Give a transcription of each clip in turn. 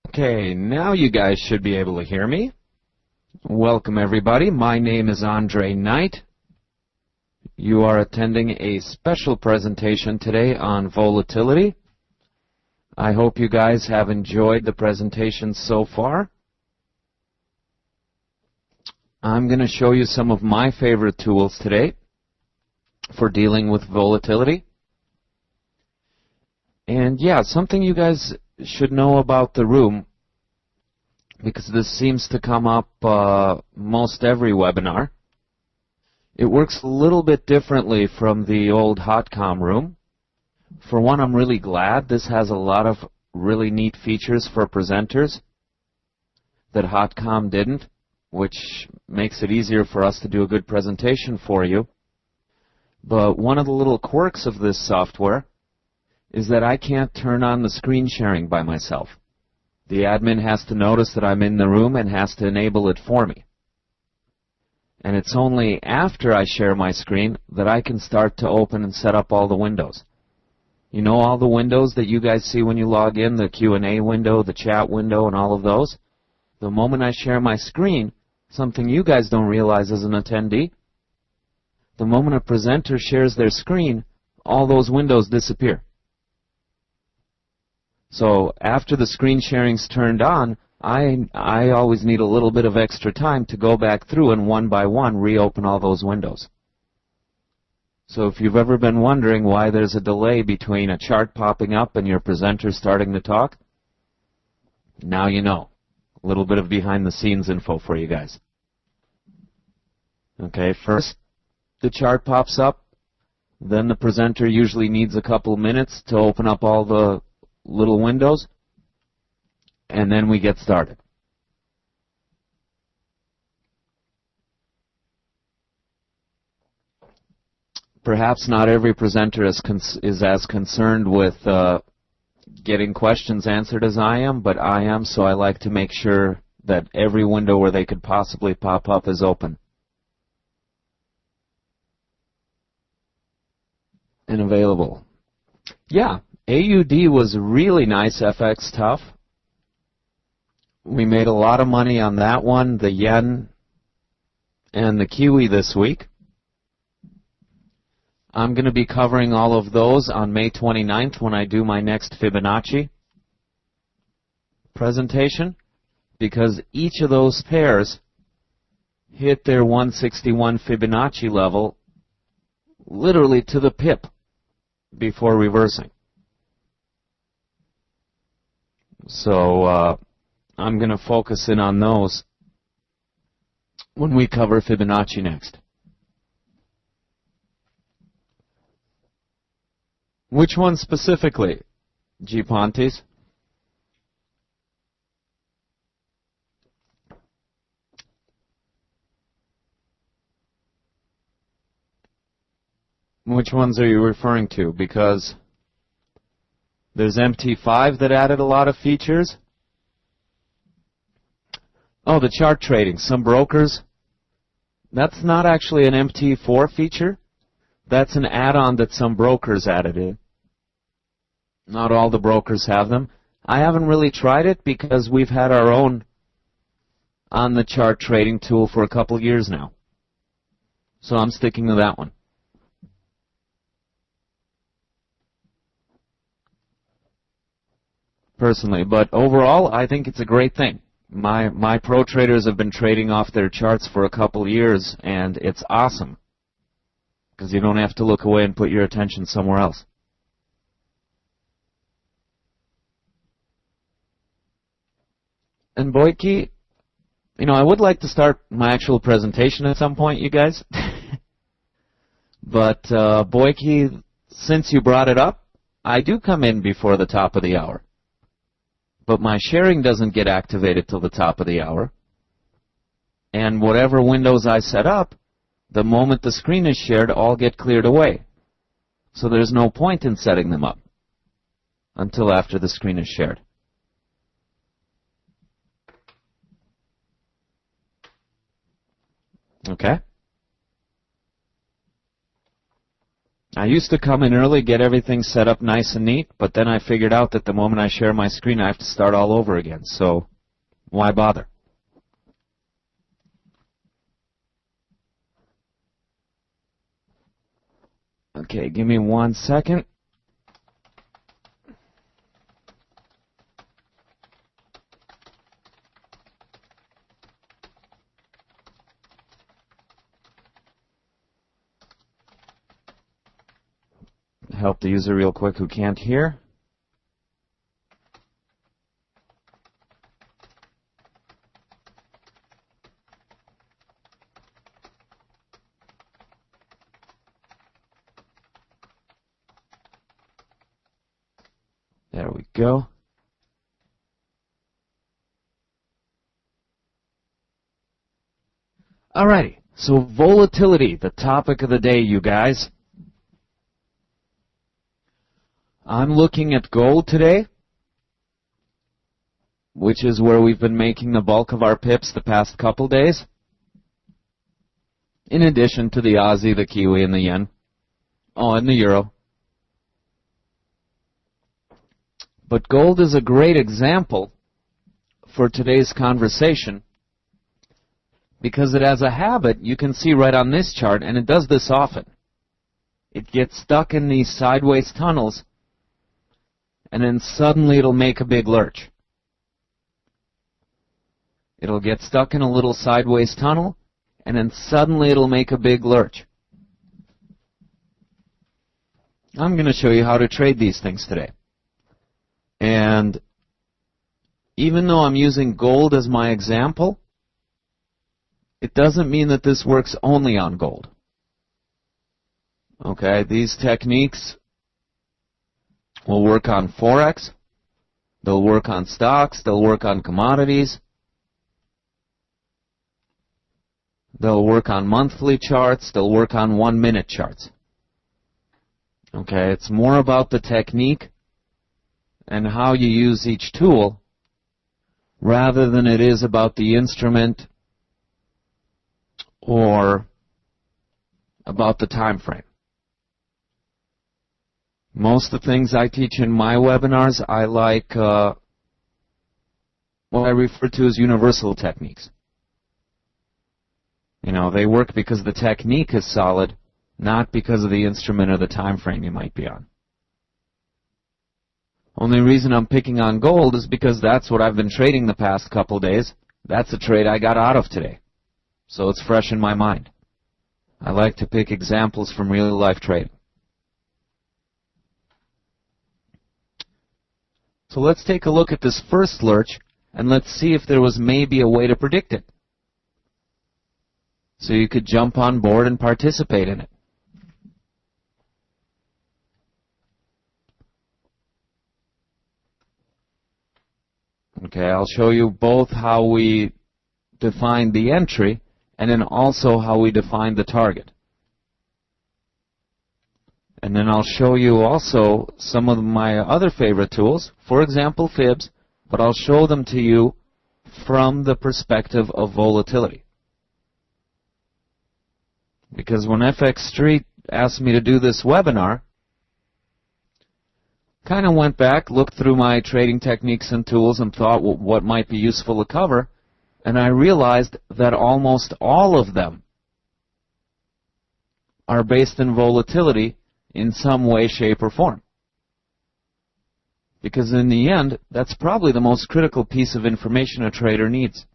Okay, now you guys should be able to hear me. Welcome everybody. My name is Andrei Knight. You are attending a special presentation today on volatility. I hope you guys have enjoyed the presentation so far. I'm going to show you some of my favorite tools today for dealing with volatility. And yeah, something you guys should know about the room, because this seems to come up most every webinar. It works a little bit differently from the old HotCom room. For one, I'm really glad this has a lot of really neat features for presenters that HotCom didn't, which makes it easier for us to do a good presentation for you. But one of the little quirks of this software is that I can't turn on the screen sharing by myself. The admin has to notice that I'm in the room and has to enable it for me. And it's only after I share my screen that I can start to open and set up all the windows. You know all the windows that you guys see when you log in, the Q&A window, the chat window, and all of those? The moment I share my screen, something you guys don't realize as an attendee, the moment a presenter shares their screen, all those windows disappear. So after the screen sharing's turned on, I always need a little bit of extra time to go back through and one by one reopen all those windows. So if you've ever been wondering why there's a delay between a chart popping up and your presenter starting to talk, now you know. A little bit of behind the scenes info for you guys. Okay, first the chart pops up, then the presenter usually needs a couple minutes to open up all the little windows, and then we get started. Perhaps not every presenter is as concerned with getting questions answered as I am, but I am, so I like to make sure that every window where they could possibly pop up is open and available. Yeah. AUD was really nice FX tough. We made a lot of money on that one, the yen and the Kiwi this week. I'm going to be covering all of those on May 29th when I do my next Fibonacci presentation, because each of those pairs hit their 161 Fibonacci level literally to the pip before reversing. So I'm going to focus in on those when we cover Fibonacci next. Which one specifically, G. Pontes? Which ones are you referring to? Because there's MT5 that added a lot of features. Oh, the chart trading. Some brokers. That's not actually an MT4 feature. That's an add-on that some brokers added in. Not all the brokers have them. I haven't really tried it because we've had our own on the chart trading tool for a couple years now. So I'm sticking to that one. Personally, but overall, I think it's a great thing. My pro traders have been trading off their charts for a couple years, and it's awesome because you don't have to look away and put your attention somewhere else. And Boyke, I would like to start my actual presentation at some point, you guys. But Boyke, since you brought it up, I do come in before the top of the hour. But my sharing doesn't get activated till the top of the hour. And whatever windows I set up, the moment the screen is shared, all get cleared away. So there's no point in setting them up until after the screen is shared. Okay? I used to come in early, get everything set up nice and neat, but then I figured out that the moment I share my screen, I have to start all over again. So why bother? Okay, give me 1 second. Help the user real quick who can't hear. There we go. Alrighty, so volatility, the topic of the day, you guys. I'm looking at gold today, which is where we've been making the bulk of our pips the past couple days, in addition to the Aussie, the Kiwi, and the Yen. Oh, and the Euro. But gold is a great example for today's conversation because it has a habit you can see right on this chart, and it does this often. It gets stuck in these sideways tunnels, and then suddenly it'll make a big lurch. It'll get stuck in a little sideways tunnel, and then suddenly it'll make a big lurch. I'm going to show you how to trade these things today. And even though I'm using gold as my example, it doesn't mean that this works only on gold. Okay, these techniques will work on Forex, they'll work on stocks, they'll work on commodities, they'll work on monthly charts, they'll work on 1-minute charts. Okay, it's more about the technique and how you use each tool rather than it is about the instrument or about the time frame. Most of the things I teach in my webinars, I like what I refer to as universal techniques. You know, they work because the technique is solid, not because of the instrument or the time frame you might be on. Only reason I'm picking on gold is because that's what I've been trading the past couple days. That's a trade I got out of today. So it's fresh in my mind. I like to pick examples from real life trading. So let's take a look at this first lurch, and let's see if there was maybe a way to predict it. So you could jump on board and participate in it. Okay, I'll show you both how we define the entry and then also how we define the target. And then I'll show you also some of my other favorite tools, for example fibs, but I'll show them to you from the perspective of volatility. Because when FX Street asked me to do this webinar, kind of went back, looked through my trading techniques and tools and thought what might be useful to cover, and I realized that almost all of them are based in volatility in some way, shape, or form. Because in the end, that's probably the most critical piece of information a trader needs.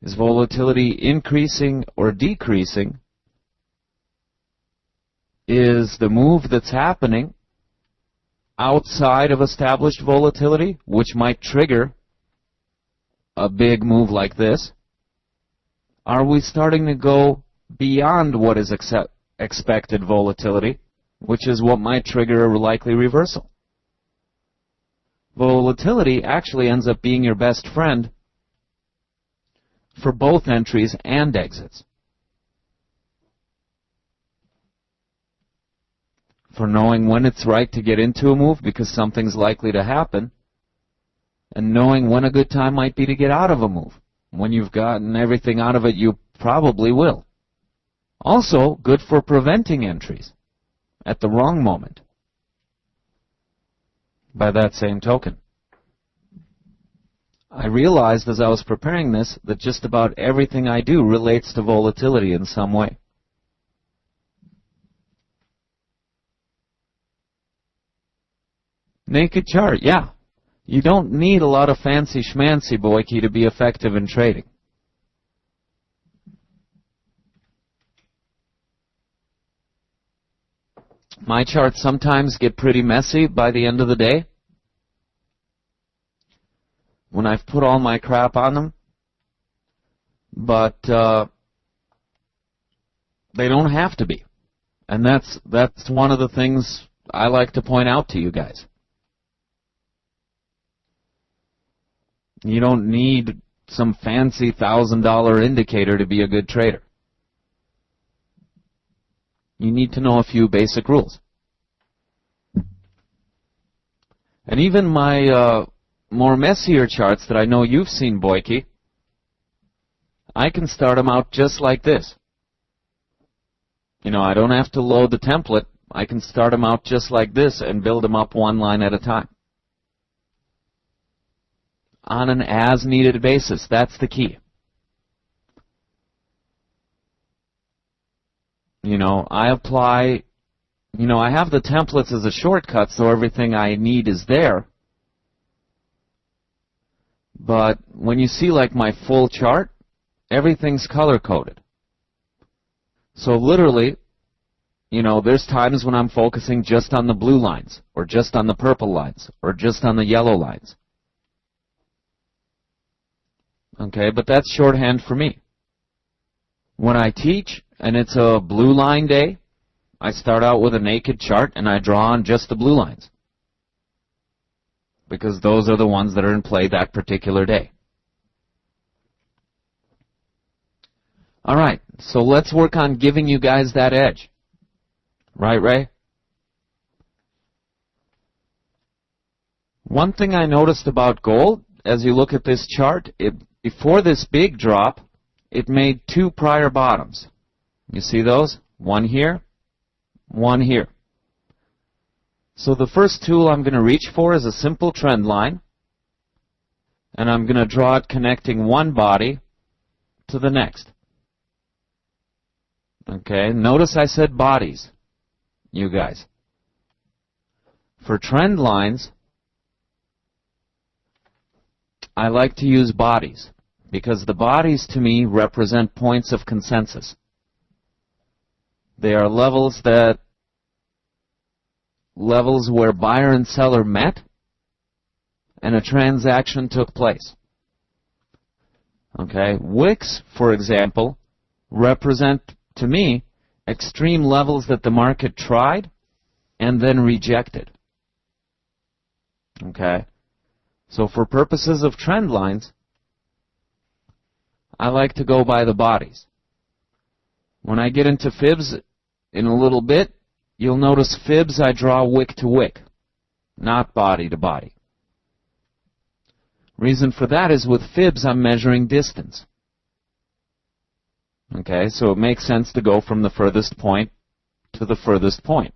Is volatility increasing or decreasing? Is the move that's happening outside of established volatility, which might trigger a big move like this? Are we starting to go beyond what is expected volatility, which is what might trigger a likely reversal? Volatility actually ends up being your best friend for both entries and exits. For knowing when it's right to get into a move because something's likely to happen, and knowing when a good time might be to get out of a move. When you've gotten everything out of it, you probably will. Also good for preventing entries at the wrong moment. By that same token, I realized as I was preparing this that just about everything I do relates to volatility in some way. Naked chart, yeah. You don't need a lot of fancy schmancy boyki to be effective in trading. My charts sometimes get pretty messy by the end of the day when I've put all my crap on them, but they don't have to be. And that's one of the things I like to point out to you guys. You don't need some fancy $1,000 indicator to be a good trader. You need to know a few basic rules. And even my more messier charts that I know you've seen, Boyke, I can start them out just like this. You know, I don't have to load the template. I can start them out just like this and build them up one line at a time. On an as-needed basis. That's the key. You know, I apply, you know, I have the templates as a shortcut, so everything I need is there. But when you see like my full chart, everything's color-coded. So literally, you know, there's times when I'm focusing just on the blue lines, or just on the purple lines, or just on the yellow lines. Okay, but that's shorthand for me. When I teach, and it's a blue line day, I start out with a naked chart and I draw on just the blue lines. Because those are the ones that are in play that particular day. Alright, so let's work on giving you guys that edge. Right, Ray? One thing I noticed about gold, as you look at this chart, before this big drop, it made two prior bottoms. You see those? One here, one here. So the first tool I'm going to reach for is a simple trend line, and I'm going to draw it connecting one body to the next. Okay, notice I said bodies, you guys. For trend lines, I like to use bodies, because the bodies to me represent points of consensus. They are levels where buyer and seller met and a transaction took place. Okay, wicks, for example, represent to me extreme levels that the market tried and then rejected. Okay, so for purposes of trend lines, I like to go by the bodies. When I get into fibs in a little bit, you'll notice fibs I draw wick to wick, not body to body. Reason for that is with fibs I'm measuring distance. Okay, so it makes sense to go from the furthest point to the furthest point,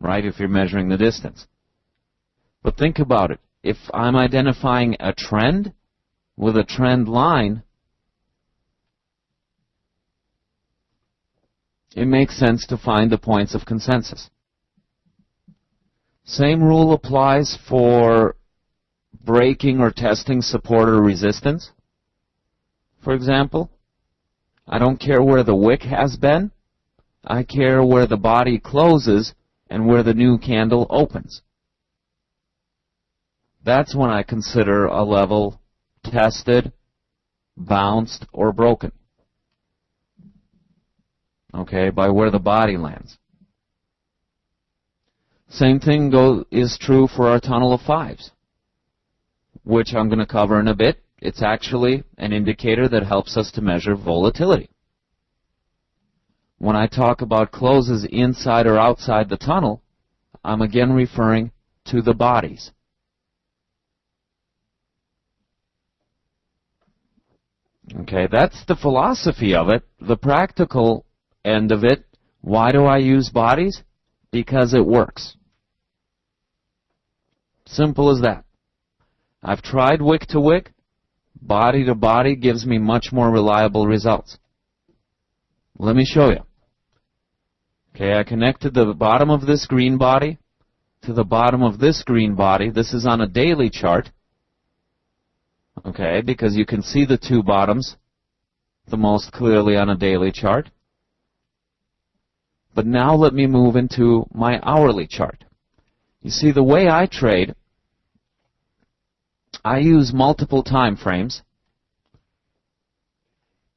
right, if you're measuring the distance. But think about it. If I'm identifying a trend with a trend line, it makes sense to find the points of consensus. Same rule applies for breaking or testing support or resistance. For example, I don't care where the wick has been. I care where the body closes and where the new candle opens. That's when I consider a level tested, bounced, or broken. Okay, by where the body lands. Same thing is true for our tunnel of fives, which I'm going to cover in a bit. It's actually an indicator that helps us to measure volatility. When I talk about closes inside or outside the tunnel, I'm again referring to the bodies. Okay, that's the philosophy of it. The practical end of it. Why do I use bodies? Because it works. Simple as that. I've tried wick to wick. Body to body gives me much more reliable results. Let me show you. Okay, I connected the bottom of this green body to the bottom of this green body. This is on a daily chart. Okay, because you can see the two bottoms the most clearly on a daily chart. But now let me move into my hourly chart. You see, the way I trade, I use multiple time frames,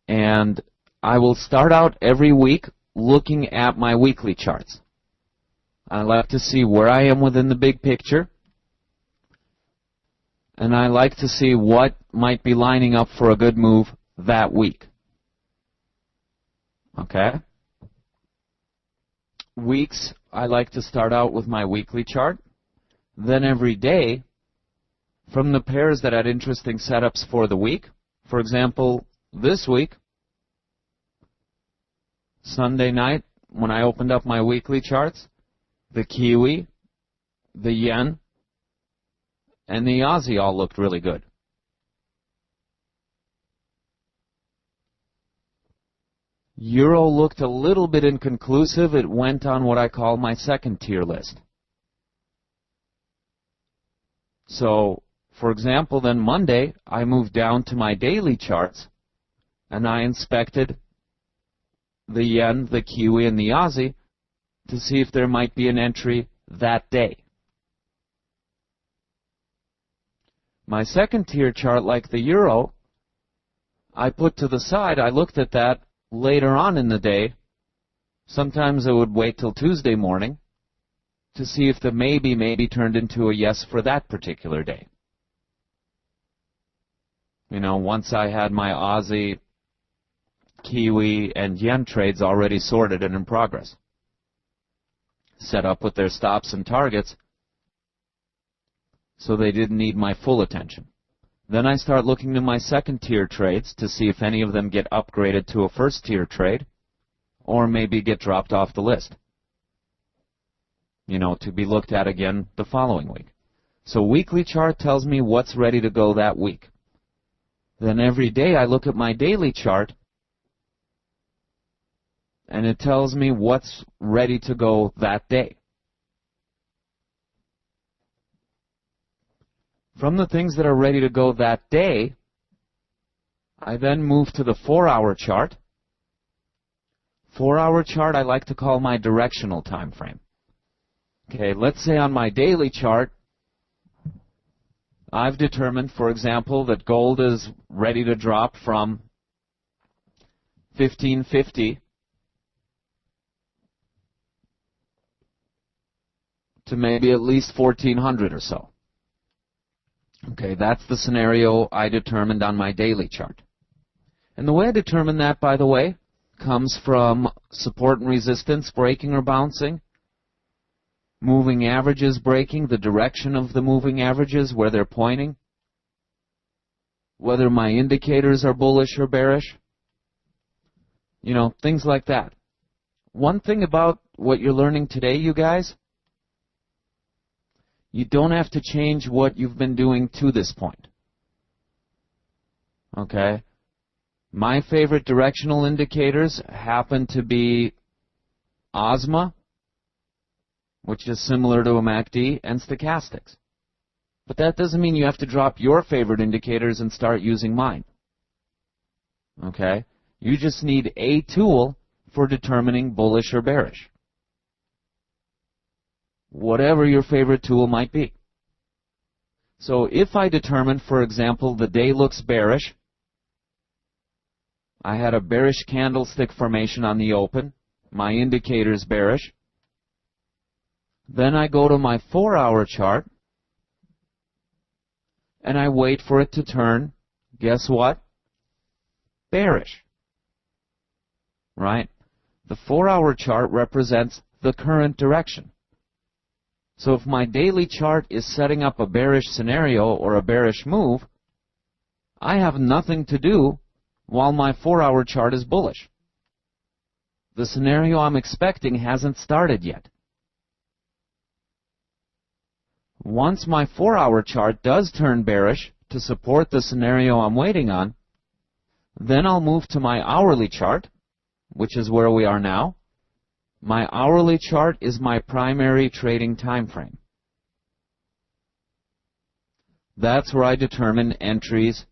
and I will start out every week looking at my weekly charts. I like to see where I am within the big picture, and I like to see what might be lining up for a good move that week. Okay? Weeks, I like to start out with my weekly chart. Then every day, from the pairs that had interesting setups for the week, for example, this week, Sunday night, when I opened up my weekly charts, the Kiwi, the Yen, and the Aussie all looked really good. Euro looked a little bit inconclusive. It went on what I call my second tier list. So, for example, then Monday, I moved down to my daily charts, and I inspected the Yen, the Kiwi, and the Aussie to see if there might be an entry that day. My second tier chart, like the Euro, I put to the side. I looked at that later on in the day. Sometimes I would wait till Tuesday morning to see if the maybe turned into a yes for that particular day. You know, once I had my Aussie, Kiwi, and Yen trades already sorted and in progress, set up with their stops and targets, so they didn't need my full attention. Then I start looking to my second tier trades to see if any of them get upgraded to a first tier trade, or maybe get dropped off the list, you know, to be looked at again the following week. So weekly chart tells me what's ready to go that week. Then every day I look at my daily chart, and it tells me what's ready to go that day. From the things that are ready to go that day, I then move to the 4-hour chart. 4-hour chart I like to call my directional time frame. Okay, let's say on my daily chart, I've determined, for example, that gold is ready to drop from 1550 to maybe at least 1400 or so. Okay, that's the scenario I determined on my daily chart. And the way I determine that, by the way, comes from support and resistance breaking or bouncing, moving averages breaking, the direction of the moving averages, where they're pointing, whether my indicators are bullish or bearish, you know, things like that. One thing about what you're learning today, you guys, you don't have to change what you've been doing to this point. Okay? My favorite directional indicators happen to be OSMA, which is similar to a MACD, and stochastics. But that doesn't mean you have to drop your favorite indicators and start using mine. Okay? You just need a tool for determining bullish or bearish, whatever your favorite tool might be. So if I determine, for example, the day looks bearish, I had a bearish candlestick formation on the open, my indicator is bearish, then I go to my 4-hour chart, and I wait for it to turn, guess what? Bearish. Right? The 4-hour chart represents the current direction. So if my daily chart is setting up a bearish scenario or a bearish move, I have nothing to do while my 4-hour chart is bullish. The scenario I'm expecting hasn't started yet. Once my 4-hour chart does turn bearish to support the scenario I'm waiting on, then I'll move to my hourly chart, which is where we are now. My hourly chart is my primary trading time frame. That's where I determine entries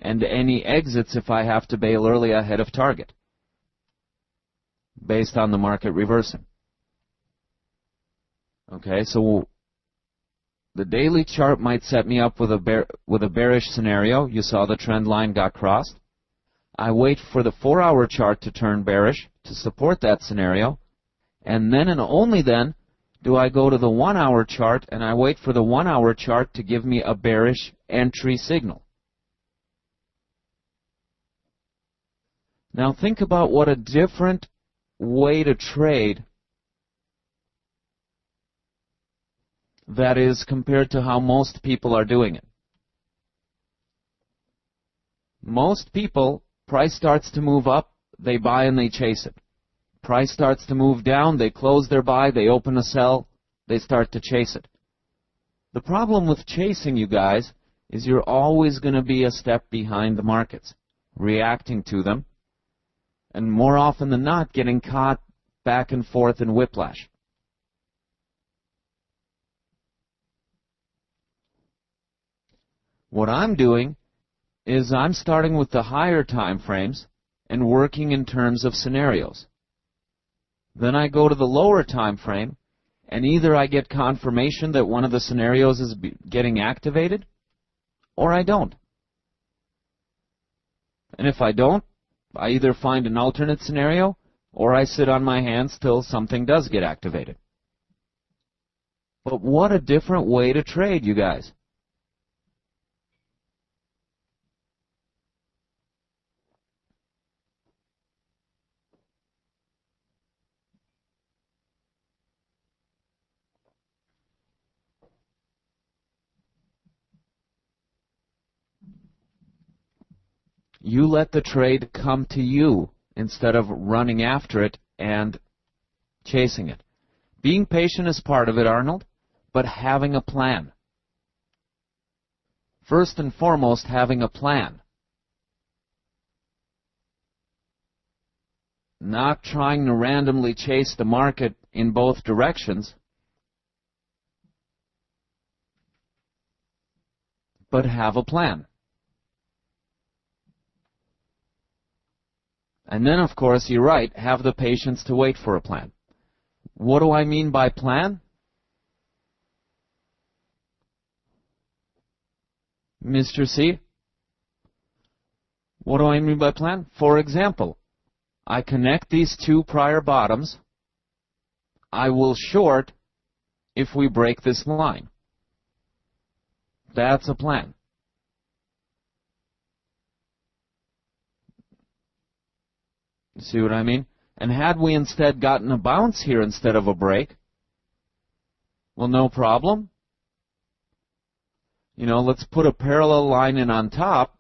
and any exits if I have to bail early ahead of target, based on the market reversing. Okay, so the daily chart might set me up with a bearish scenario. You saw the trend line got crossed. I wait for the 4-hour chart to turn bearish to support that scenario, and then and only then do I go to the 1-hour chart and I wait for the 1-hour chart to give me a bearish entry signal. Now think about what a different way to trade that is compared to how most people are doing it. Most people, price starts to move up, they buy and they chase it. Price starts to move down, they close their buy, they open a sell, they start to chase it. The problem with chasing, you guys, is you're always going to be a step behind the markets, reacting to them, and more often than not getting caught back and forth in whiplash. What I'm doing is I'm starting with the higher time frames and working in terms of scenarios. Then I go to the lower time frame, and either I get confirmation that one of the scenarios is getting activated, or I don't. And if I don't, I either find an alternate scenario, or I sit on my hands till something does get activated. But what a different way to trade, you guys. You let the trade come to you instead of running after it and chasing it. Being patient is part of it, Arnold, but having a plan. First and foremost, having a plan. Not trying to randomly chase the market in both directions, but have a plan. And then, of course, you're right, have the patience to wait for a plan. What do I mean by plan? Mr. C? What do I mean by plan? For example, I connect these two prior bottoms. I will short if we break this line. That's a plan. See what I mean? And had we instead gotten a bounce here instead of a break, well, no problem. You know, let's put a parallel line in on top.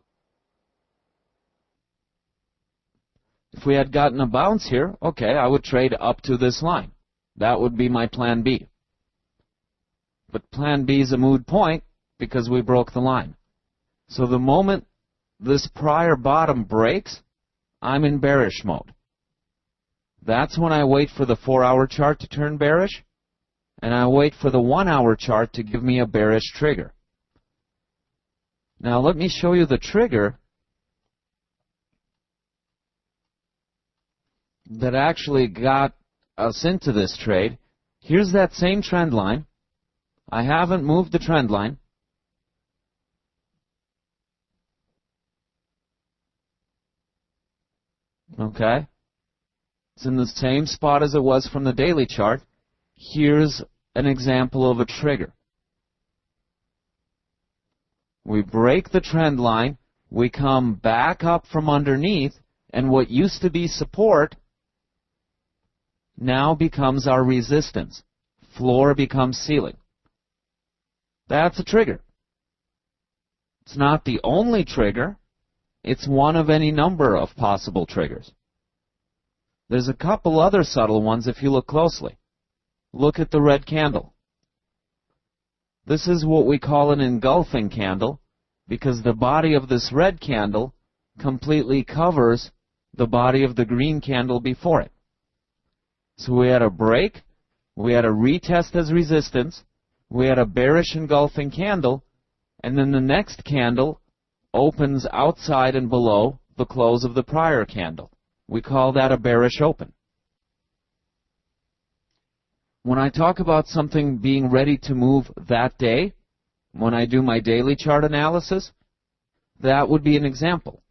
If we had gotten a bounce here, okay, I would trade up to this line. That would be my plan B. But plan B is a moot point because we broke the line. So the moment this prior bottom breaks, I'm in bearish mode. That's when I wait for the 4-hour chart to turn bearish, and I wait for the 1-hour chart to give me a bearish trigger. Now let me show you the trigger that actually got us into this trade. Here's that same trend line. I haven't moved the trend line. Okay? It's in the same spot as it was from the daily chart. Here's an example of a trigger. We break the trend line, we come back up from underneath, and what used to be support now becomes our resistance. Floor becomes ceiling. That's a trigger. It's not the only trigger. It's one of any number of possible triggers. There's a couple other subtle ones if you look closely. Look at the red candle. This is what we call an engulfing candle because the body of this red candle completely covers the body of the green candle before it. So we had a break, we had a retest as resistance, we had a bearish engulfing candle, and then the next candle opens outside and below the close of the prior candle. We call that a bearish open. When I talk about something being ready to move that day, when I do my daily chart analysis, that would be an example.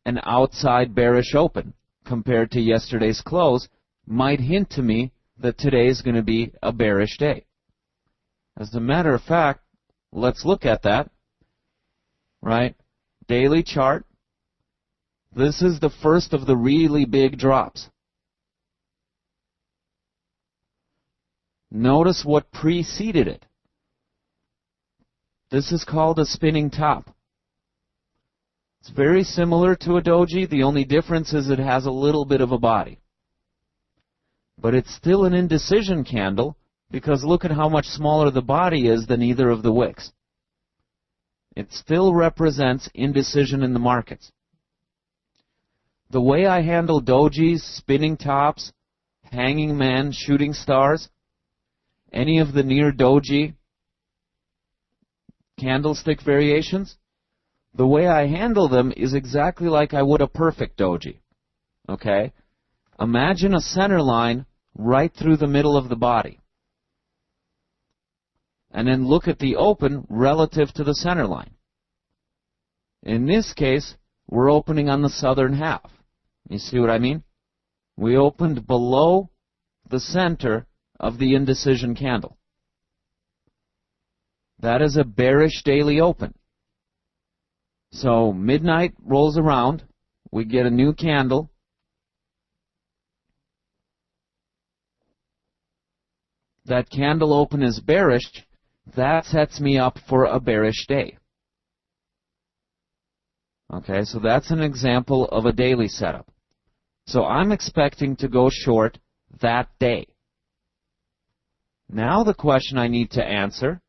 An outside bearish open compared to yesterday's close might hint to me that today is going to be a bearish day. As a matter of fact, let's look at that. Right? Daily chart. This is the first of the really big drops. Notice what preceded it. This is called a spinning top. It's very similar to a doji. The only difference is it has a little bit of a body. But it's still an indecision candle because look at how much smaller the body is than either of the wicks. It still represents indecision in the markets. The way I handle dojis, spinning tops, hanging man, shooting stars, any of the near doji candlestick variations, the way I handle them is exactly like I would a perfect doji. Okay? Imagine a center line right through the middle of the body. And then look at the open relative to the center line. In this case, we're opening on the southern half. You see what I mean? We opened below the center of the indecision candle. That is a bearish daily open. So midnight rolls around, we get a new candle. That candle open is bearish. That sets me up for a bearish day. Okay, so that's an example of a daily setup. So I'm expecting to go short that day. Now the question I need to answer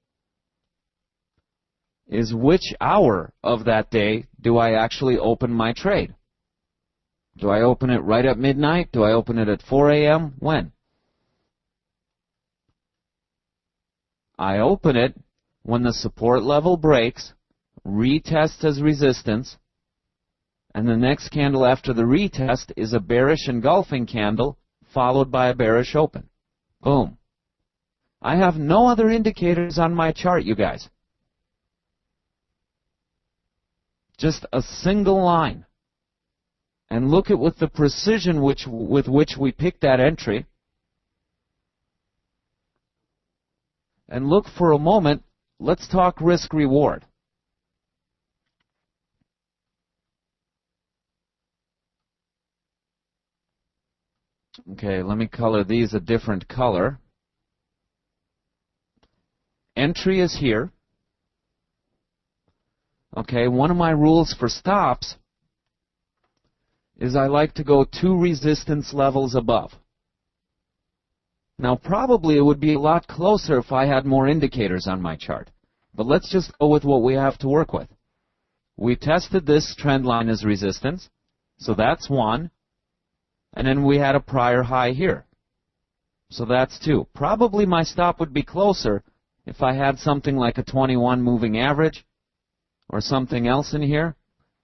is which hour of that day do I actually open my trade? Do I open it right at midnight? Do I open it at 4 a.m.? When? I open it when the support level breaks, retests as resistance, and the next candle after the retest is a bearish engulfing candle followed by a bearish open. Boom. I have no other indicators on my chart, you guys. Just a single line. And look at with the precision with which we picked that entry. And look for a moment, let's talk risk-reward. Okay, let me color these a different color. Entry is here. Okay, one of my rules for stops is I like to go 2 resistance levels above. Now, probably it would be a lot closer if I had more indicators on my chart. But let's just go with what we have to work with. We tested this trend line as resistance, so that's 1. And then we had a prior high here. So that's 2. Probably my stop would be closer if I had something like a 21 moving average or something else in here.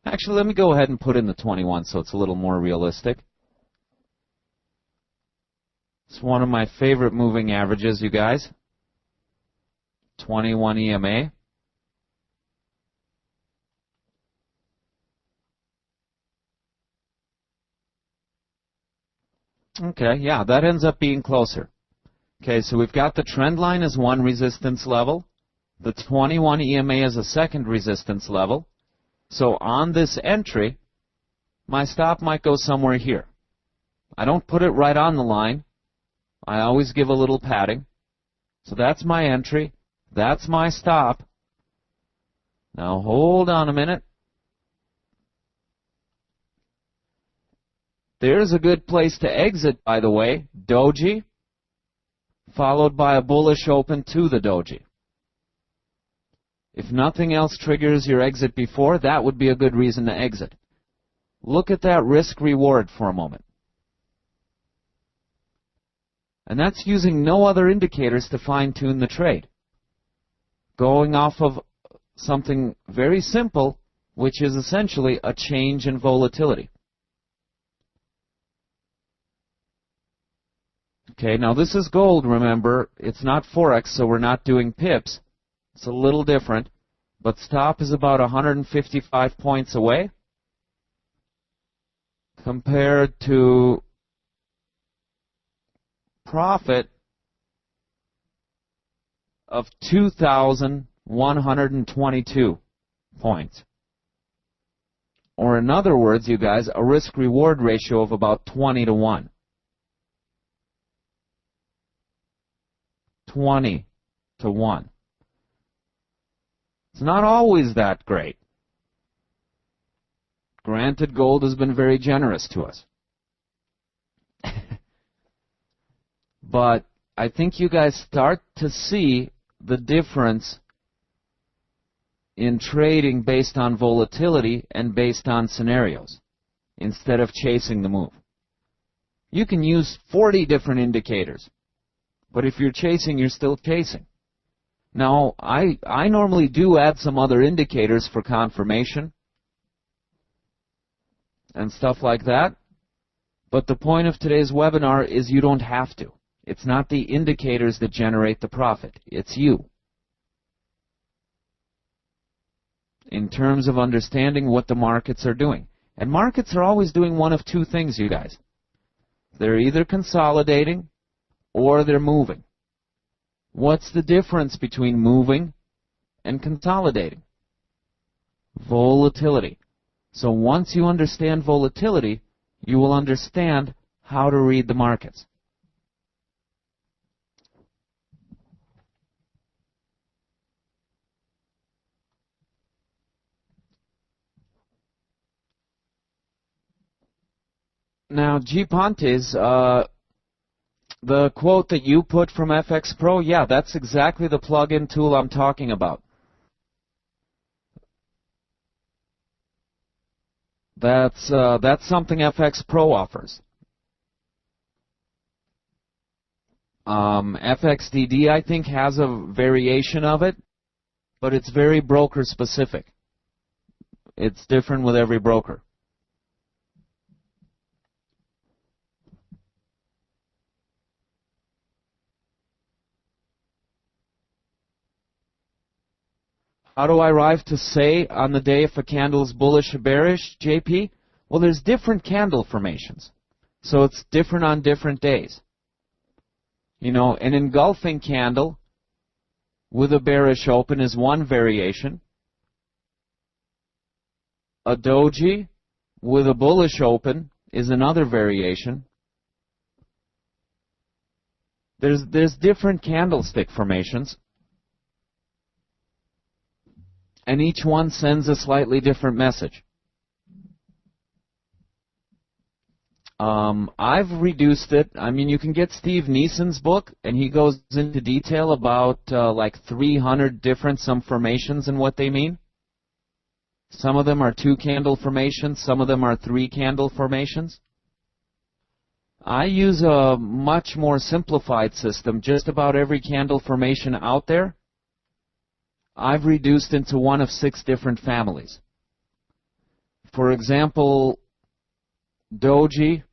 Actually, let me go ahead and put in the 21 so it's a little more realistic. It's one of my favorite moving averages, you guys. 21 EMA. Okay, yeah, that ends up being closer. Okay, so we've got the trend line as one resistance level. The 21 EMA is a second resistance level. So on this entry, my stop might go somewhere here. I don't put it right on the line. I always give a little padding. So that's my entry. That's my stop. Now hold on a minute. There's a good place to exit, by the way. Doji, followed by a bullish open to the doji. If nothing else triggers your exit before, that would be a good reason to exit. Look at that risk-reward for a moment. And that's using no other indicators to fine-tune the trade. Going off of something very simple, which is essentially a change in volatility. Okay, now this is gold, remember. It's not Forex, so we're not doing pips. It's a little different. But stop is about 155 points away compared to profit of 2,122 points. Or in other words, you guys, a risk-reward ratio of about 20 to 1. 20 to 1. It's not always that great. Granted, gold has been very generous to us. But I think you guys start to see the difference in trading based on volatility and based on scenarios instead of chasing the move. You can use 40 different indicators, but if you're chasing, you're still chasing. Now, I normally do add some other indicators for confirmation and stuff like that, but the point of today's webinar is you don't have to. It's not the indicators that generate the profit. It's you. In terms of understanding what the markets are doing. And markets are always doing one of two things, you guys. They're either consolidating or they're moving. What's the difference between moving and consolidating? Volatility. So once you understand volatility, you will understand how to read the markets. Now, G. Pontes, the quote that you put from FX Pro, yeah, that's exactly the plug-in tool I'm talking about. That's something FX Pro offers. FXDD, I think, has a variation of it, but it's very broker-specific. It's different with every broker. How do I arrive to say on the day if a candle is bullish or bearish, JP? Well, there's different candle formations. So it's different on different days. You know, an engulfing candle with a bearish open is one variation. A doji with a bullish open is another variation. There's different candlestick formations. And each one sends a slightly different message. I've reduced it. I mean, you can get Steve Neeson's book, and he goes into detail about like 300 different formations and what they mean. Some of them are 2-candle formations. Some of them are 3-candle formations. I use a much more simplified system. Just about every candle formation out there, I've reduced into one of 6 different families. For example, doji,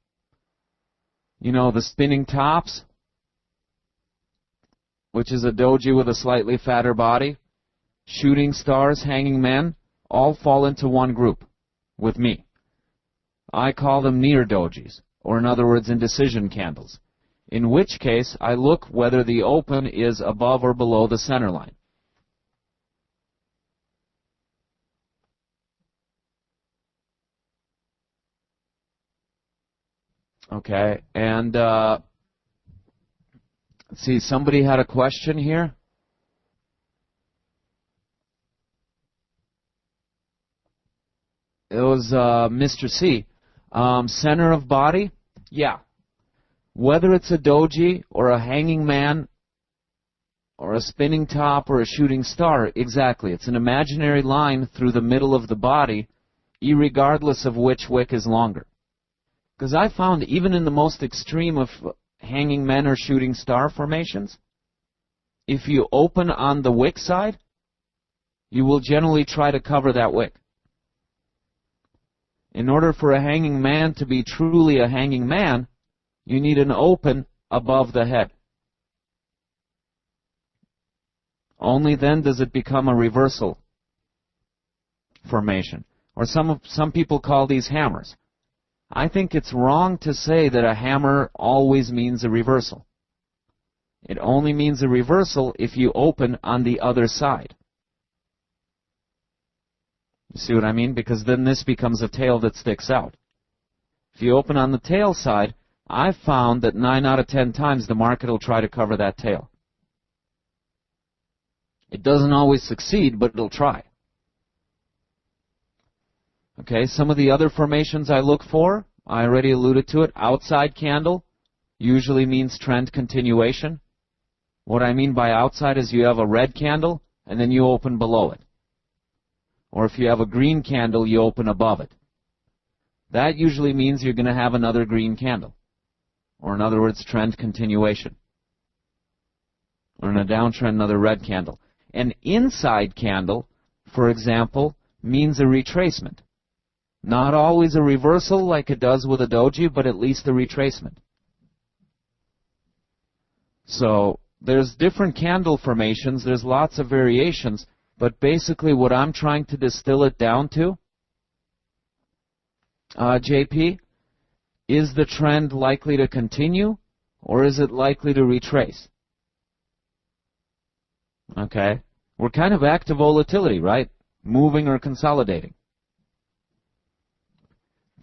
you know, the spinning tops, which is a doji with a slightly fatter body, shooting stars, hanging men, all fall into one group with me. I call them near dojis, or in other words, indecision candles, in which case I look whether the open is above or below the center line. Okay, and let's see, somebody had a question here. It was Mr. C. Center of body, yeah. Whether it's a doji or a hanging man or a spinning top or a shooting star, exactly. It's an imaginary line through the middle of the body, irregardless of which wick is longer. Because I found even in the most extreme of hanging men or shooting star formations, if you open on the wick side, you will generally try to cover that wick. In order for a hanging man to be truly a hanging man, you need an open above the head. Only then does it become a reversal formation. Or some people call these hammers. I think it's wrong to say that a hammer always means a reversal. It only means a reversal if you open on the other side. You see what I mean? Because then this becomes a tail that sticks out. If you open on the tail side, I've found that 9 out of 10 times the market will try to cover that tail. It doesn't always succeed, but it'll try. Okay, some of the other formations I look for, I already alluded to it. Outside candle usually means trend continuation. What I mean by outside is you have a red candle and then you open below it. Or if you have a green candle, you open above it. That usually means you're going to have another green candle. Or in other words, trend continuation. Or in a downtrend, another red candle. An inside candle, for example, means a retracement. Not always a reversal like it does with a doji, but at least a retracement. So there's different candle formations. There's lots of variations. But basically what I'm trying to distill it down to, JP, is the trend likely to continue or is it likely to retrace? Okay. We're kind of back to volatility, right? Moving or consolidating.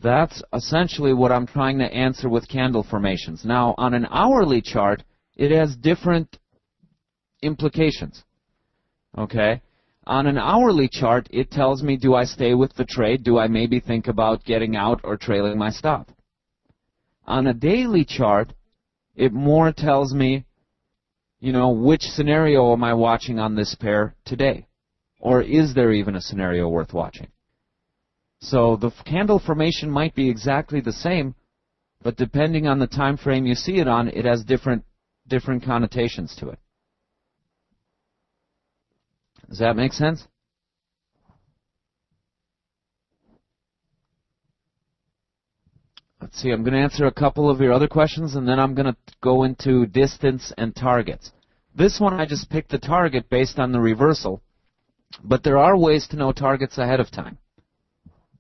That's essentially what I'm trying to answer with candle formations. Now, on an hourly chart, it has different implications. Okay? On an hourly chart, it tells me, do I stay with the trade? Do I maybe think about getting out or trailing my stop? On a daily chart, it more tells me, you know, which scenario am I watching on this pair today? Or is there even a scenario worth watching? So the candle formation might be exactly the same, but depending on the time frame you see it on, it has different connotations to it. Does that make sense? Let's see, I'm going to answer a couple of your other questions, and then I'm going to go into distance and targets. This one I just picked the target based on the reversal, but there are ways to know targets ahead of time,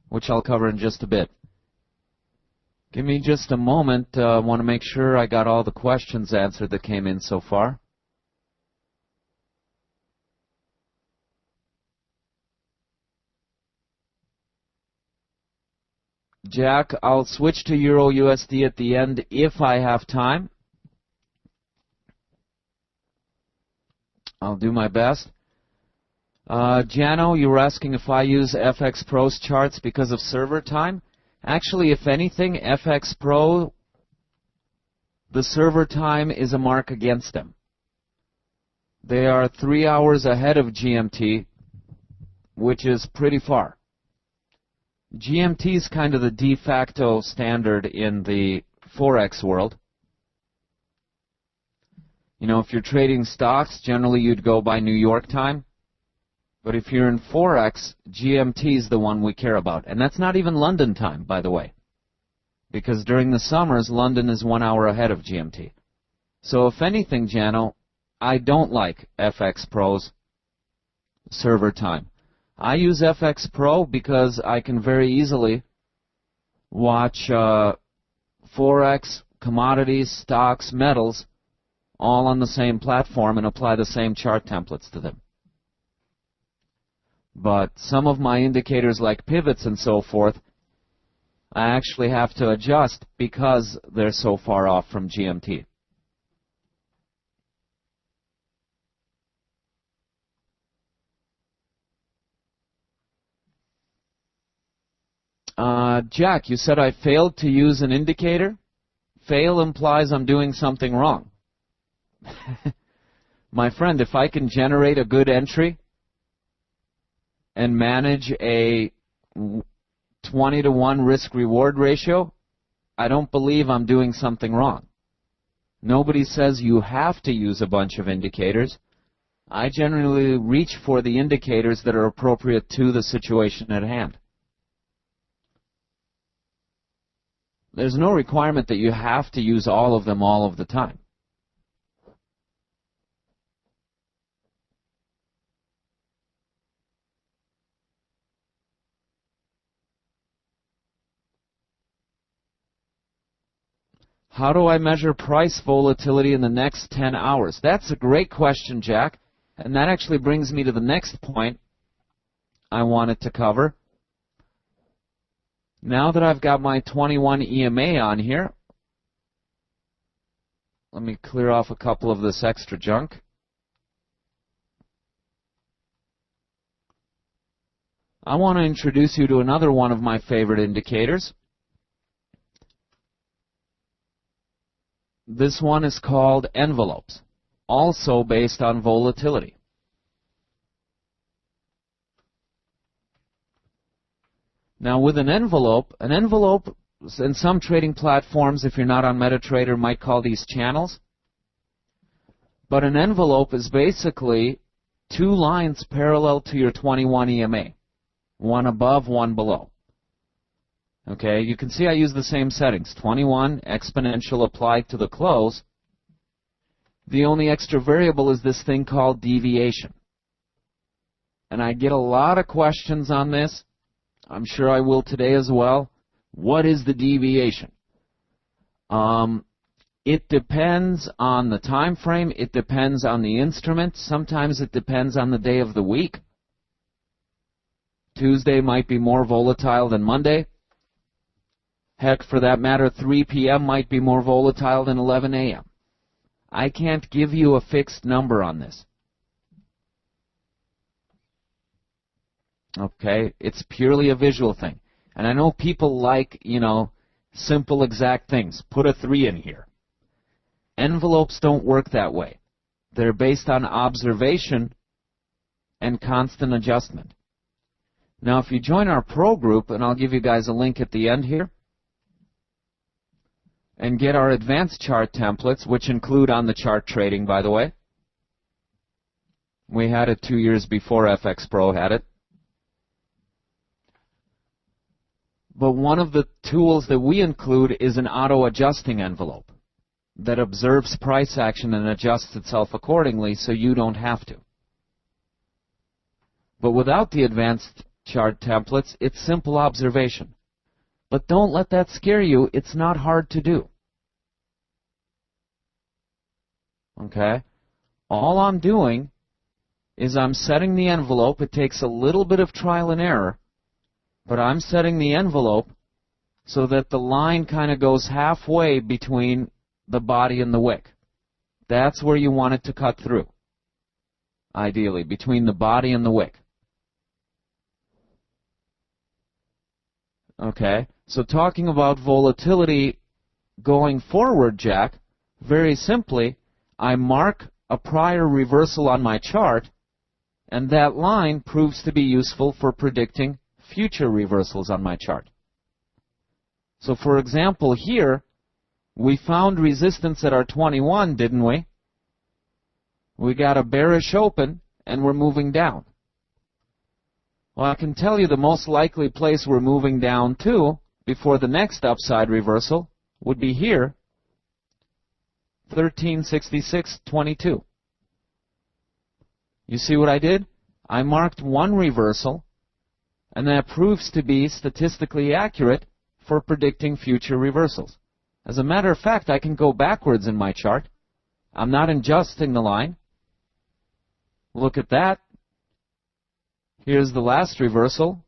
which I'll cover in just a bit. Give me just a moment. I want to make sure I got all the questions answered that came in so far. Jack, I'll switch to Euro USD at the end if I have time. I'll do my best. Jano, you were asking if I use FX Pro's charts because of server time. Actually, if anything, FX Pro, the server time is a mark against them. They are 3 hours ahead of GMT, which is pretty far. GMT is kind of the de facto standard in the Forex world. You know, if you're trading stocks, generally you'd go by New York time. But if you're in Forex, GMT is the one we care about. And that's not even London time, by the way. Because during the summers, London is 1 hour ahead of GMT. So if anything, Jano, I don't like FX Pro's server time. I use FX Pro because I can very easily watch Forex, commodities, stocks, metals, all on the same platform and apply the same chart templates to them. But some of my indicators like pivots and so forth, I actually have to adjust because they're so far off from GMT. Jack, you said I failed to use an indicator? Fail implies I'm doing something wrong. My friend, if I can generate a good entry and manage a 20-to-1 risk-reward ratio, I don't believe I'm doing something wrong. Nobody says you have to use a bunch of indicators. I generally reach for the indicators that are appropriate to the situation at hand. There's no requirement that you have to use all of them all of the time. How do I measure price volatility in the next 10 hours? That's a great question, Jack. And that actually brings me to the next point I wanted to cover. Now that I've got my 21 EMA on here, let me clear off a couple of this extra junk. I want to introduce you to another one of my favorite indicators. This one is called envelopes, also based on volatility. Now with an envelope in some trading platforms, if you're not on MetaTrader, might call these channels. But an envelope is basically two lines parallel to your 21 EMA, one above, one below. Okay, you can see I use the same settings, 21, exponential applied to the close. The only extra variable is this thing called deviation. And I get a lot of questions on this. I'm sure I will today as well. What is the deviation? It depends on the time frame. It depends on the instrument. Sometimes it depends on the day of the week. Tuesday might be more volatile than Monday. Heck, for that matter, 3 p.m. might be more volatile than 11 a.m. I can't give you a fixed number on this. Okay? It's purely a visual thing. And I know people like, simple exact things. Put a 3 in here. Envelopes don't work that way. They're based on observation and constant adjustment. Now, if you join our pro group, and I'll give you guys a link at the end here, and get our advanced chart templates, which include on the chart trading, by the way. We had it 2 years before FX Pro had it. But one of the tools that we include is an auto-adjusting envelope that observes price action and adjusts itself accordingly so you don't have to. But without the advanced chart templates, it's simple observation. But don't let that scare you. It's not hard to do. Okay? All I'm doing is I'm setting the envelope. It takes a little bit of trial and error, but I'm setting the envelope so that the line kind of goes halfway between the body and the wick. That's where you want it to cut through, ideally, between the body and the wick. Okay? So talking about volatility going forward, Jack, very simply, I mark a prior reversal on my chart, and that line proves to be useful for predicting future reversals on my chart. So for example, here, we found resistance at our 21, didn't we? We got a bearish open, and we're moving down. Well, I can tell you the most likely place we're moving down to before the next upside reversal would be here, 1366.22. You see what I did? I marked one reversal, and that proves to be statistically accurate for predicting future reversals. As a matter of fact, I can go backwards in my chart. I'm not adjusting the line. Look at that. Here's the last reversal.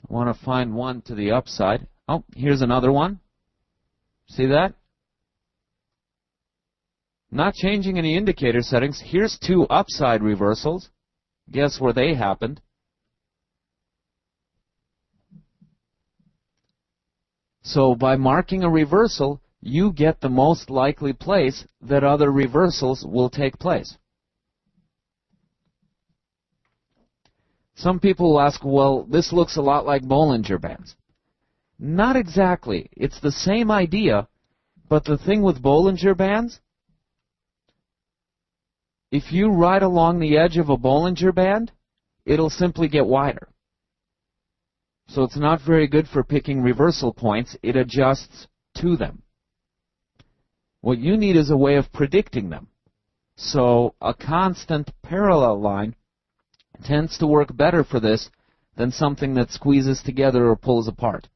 I want to find one to the upside. Oh, here's another one. See that? Not changing any indicator settings. Here's two upside reversals. Guess where they happened? So by marking a reversal, you get the most likely place that other reversals will take place. Some people will ask, well, this looks a lot like Bollinger Bands. Not exactly. It's the same idea, but the thing with Bollinger Bands, if you ride along the edge of a Bollinger Band, it'll simply get wider. So it's not very good for picking reversal points. It adjusts to them. What you need is a way of predicting them. So a constant parallel line tends to work better for this than something that squeezes together or pulls apart,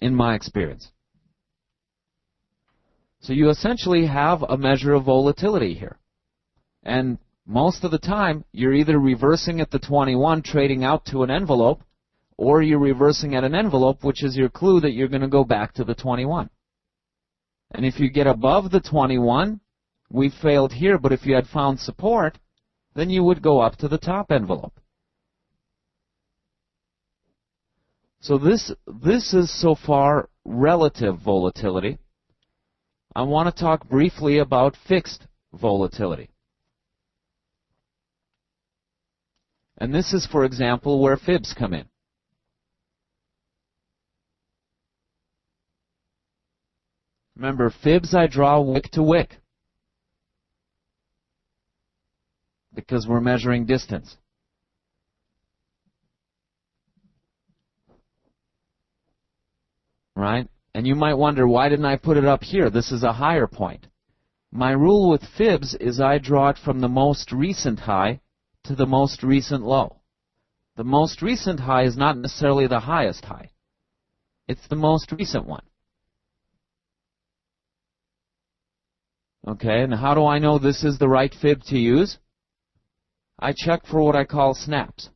in my experience. So you essentially have a measure of volatility here. And most of the time, you're either reversing at the 21, trading out to an envelope, or you're reversing at an envelope, which is your clue that you're going to go back to the 21. And if you get above the 21, we failed here, but if you had found support, then you would go up to the top envelope. So this is so far relative volatility. I want to talk briefly about fixed volatility. And this is, for example, where fibs come in. Remember, fibs I draw wick to wick because we're measuring distance. Right? And you might wonder, why didn't I put it up here? This is a higher point. My rule with fibs is I draw it from the most recent high to the most recent low. The most recent high is not necessarily the highest high. It's the most recent one. Okay, and how do I know this is the right fib to use? I check for what I call snaps.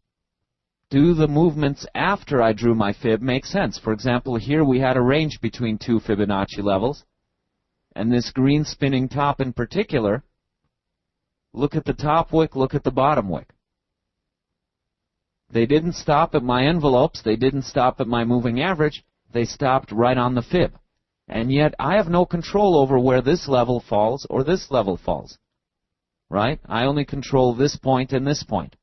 Do the movements after I drew my fib make sense? For example, here we had a range between two Fibonacci levels, and this green spinning top in particular, look at the top wick, look at the bottom wick. They didn't stop at my envelopes, they didn't stop at my moving average, they stopped right on the fib. And yet I have no control over where this level falls or this level falls. Right? I only control this point and this point.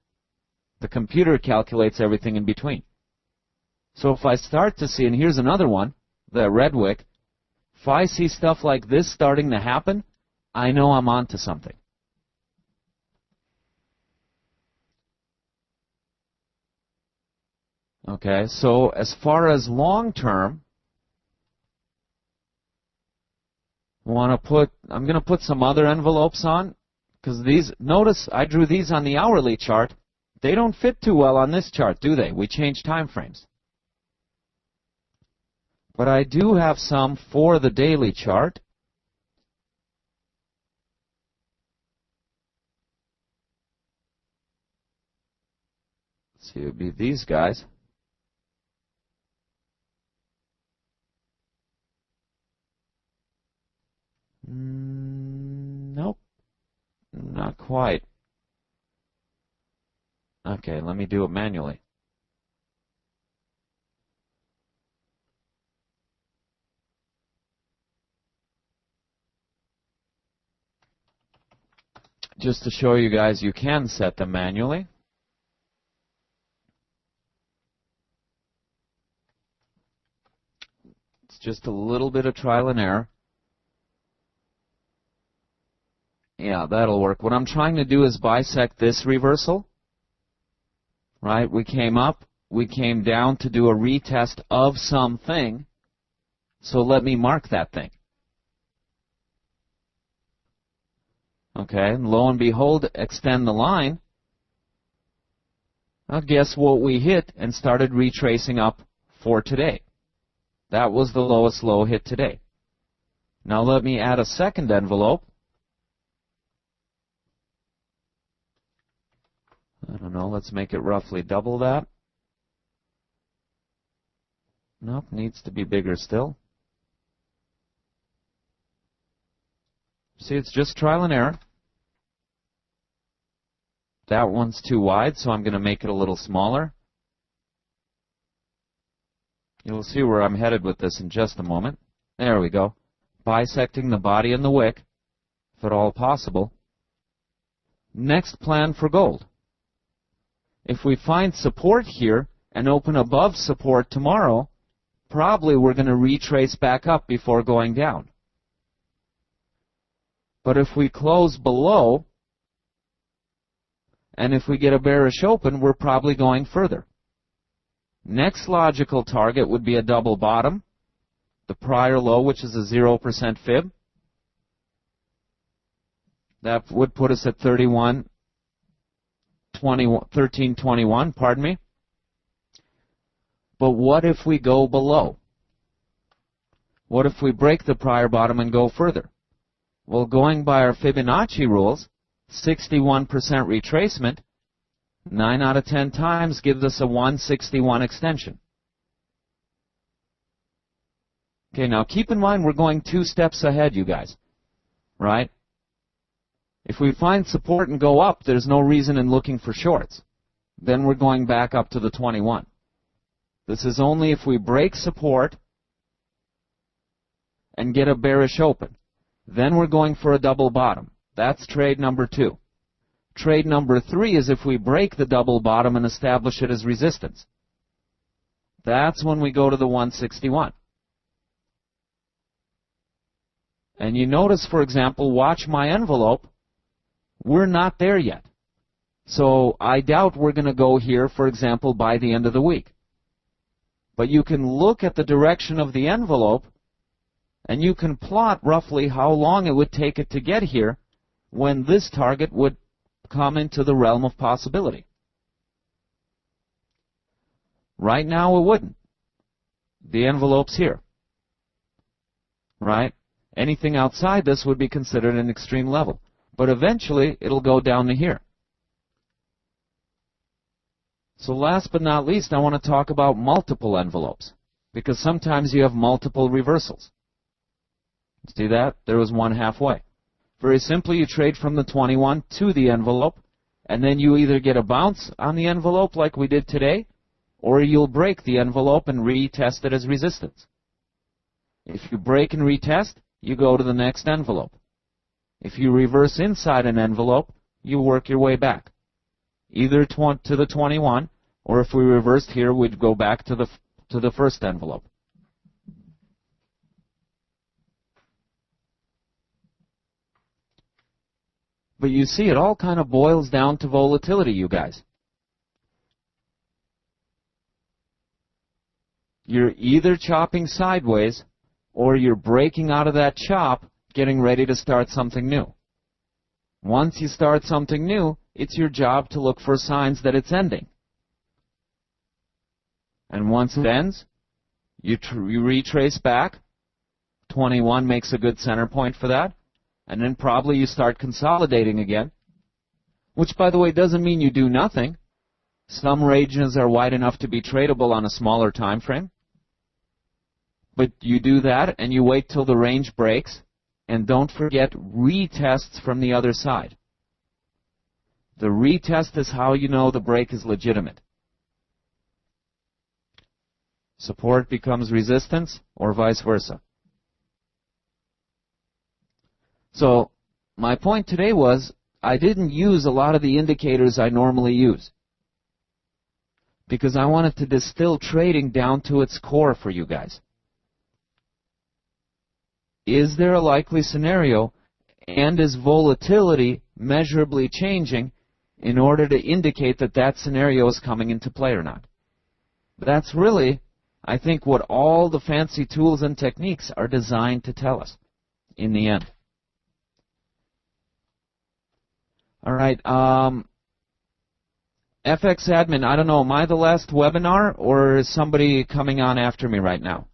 The computer calculates everything in between. So if I start to see, and here's another one, the red wick, if I see stuff like this starting to happen, I know I'm onto something. Okay, so as far as long term, I'm going to put some other envelopes on, because these, notice I drew these on the hourly chart. They don't fit too well on this chart, do they? We changed time frames. But I do have some for the daily chart. Let's see, it would be these guys. Nope, not quite. Okay, let me do it manually. Just to show you guys, you can set them manually. It's just a little bit of trial and error. Yeah, that'll work. What I'm trying to do is bisect this reversal. Right? We came up, we came down to do a retest of something. So let me mark that thing. Okay, and lo and behold, extend the line. Now guess what we hit and started retracing up for today. That was the lowest low hit today. Now let me add a second envelope. I don't know, let's make it roughly double that. Nope, needs to be bigger still. See, it's just trial and error. That one's too wide, so I'm going to make it a little smaller. You'll see where I'm headed with this in just a moment. There we go. Bisecting the body and the wick, if at all possible. Next plan for gold. If we find support here and open above support tomorrow, probably we're going to retrace back up before going down. But if we close below, and if we get a bearish open, we're probably going further. Next logical target would be a double bottom, the prior low, which is a 0% fib. That would put us at 1321, pardon me. But what if we go below? What if we break the prior bottom and go further? Well, going by our Fibonacci rules, 61% retracement, 9 out of 10 times gives us a 161 extension. Okay, now keep in mind we're going 2 steps ahead, you guys, right? If we find support and go up, there's no reason in looking for shorts. Then we're going back up to the 21. This is only if we break support and get a bearish open. Then we're going for a double bottom. That's trade number 2. Trade number 3 is if we break the double bottom and establish it as resistance. That's when we go to the 161. And you notice, for example, watch my envelope. We're not there yet. So I doubt we're going to go here, for example, by the end of the week. But you can look at the direction of the envelope, and you can plot roughly how long it would take it to get here when this target would come into the realm of possibility. Right now it wouldn't. The envelope's here. Right? Anything outside this would be considered an extreme level. But eventually it'll go down to here. So last but not least, I want to talk about multiple envelopes, because sometimes you have multiple reversals. See that? There was one halfway. Very simply, you trade from the 21 to the envelope, and then you either get a bounce on the envelope like we did today, or you'll break the envelope and retest it as resistance. If you break and retest, you go to the next envelope. If you reverse inside an envelope, you work your way back, either to the 21, or if we reversed here, we'd go back to the first envelope. But you see, it all kind of boils down to volatility, you guys. You're either chopping sideways, or you're breaking out of that chop, getting ready to start something new. Once you start something new, it's your job to look for signs that it's ending. And once it ends, you retrace back. 21 makes a good center point for that. And then probably you start consolidating again, which, by the way, doesn't mean you do nothing. Some ranges are wide enough to be tradable on a smaller time frame. But you do that, and you wait till the range breaks, and don't forget retests from the other side. The retest is how you know the break is legitimate. Support becomes resistance, or vice versa. So my point today was I didn't use a lot of the indicators I normally use, because I wanted to distill trading down to its core for you guys. Is there a likely scenario, and is volatility measurably changing in order to indicate that that scenario is coming into play or not? That's really, I think, what all the fancy tools and techniques are designed to tell us in the end. All right, FX admin, I don't know, am I the last webinar, or is somebody coming on after me right now?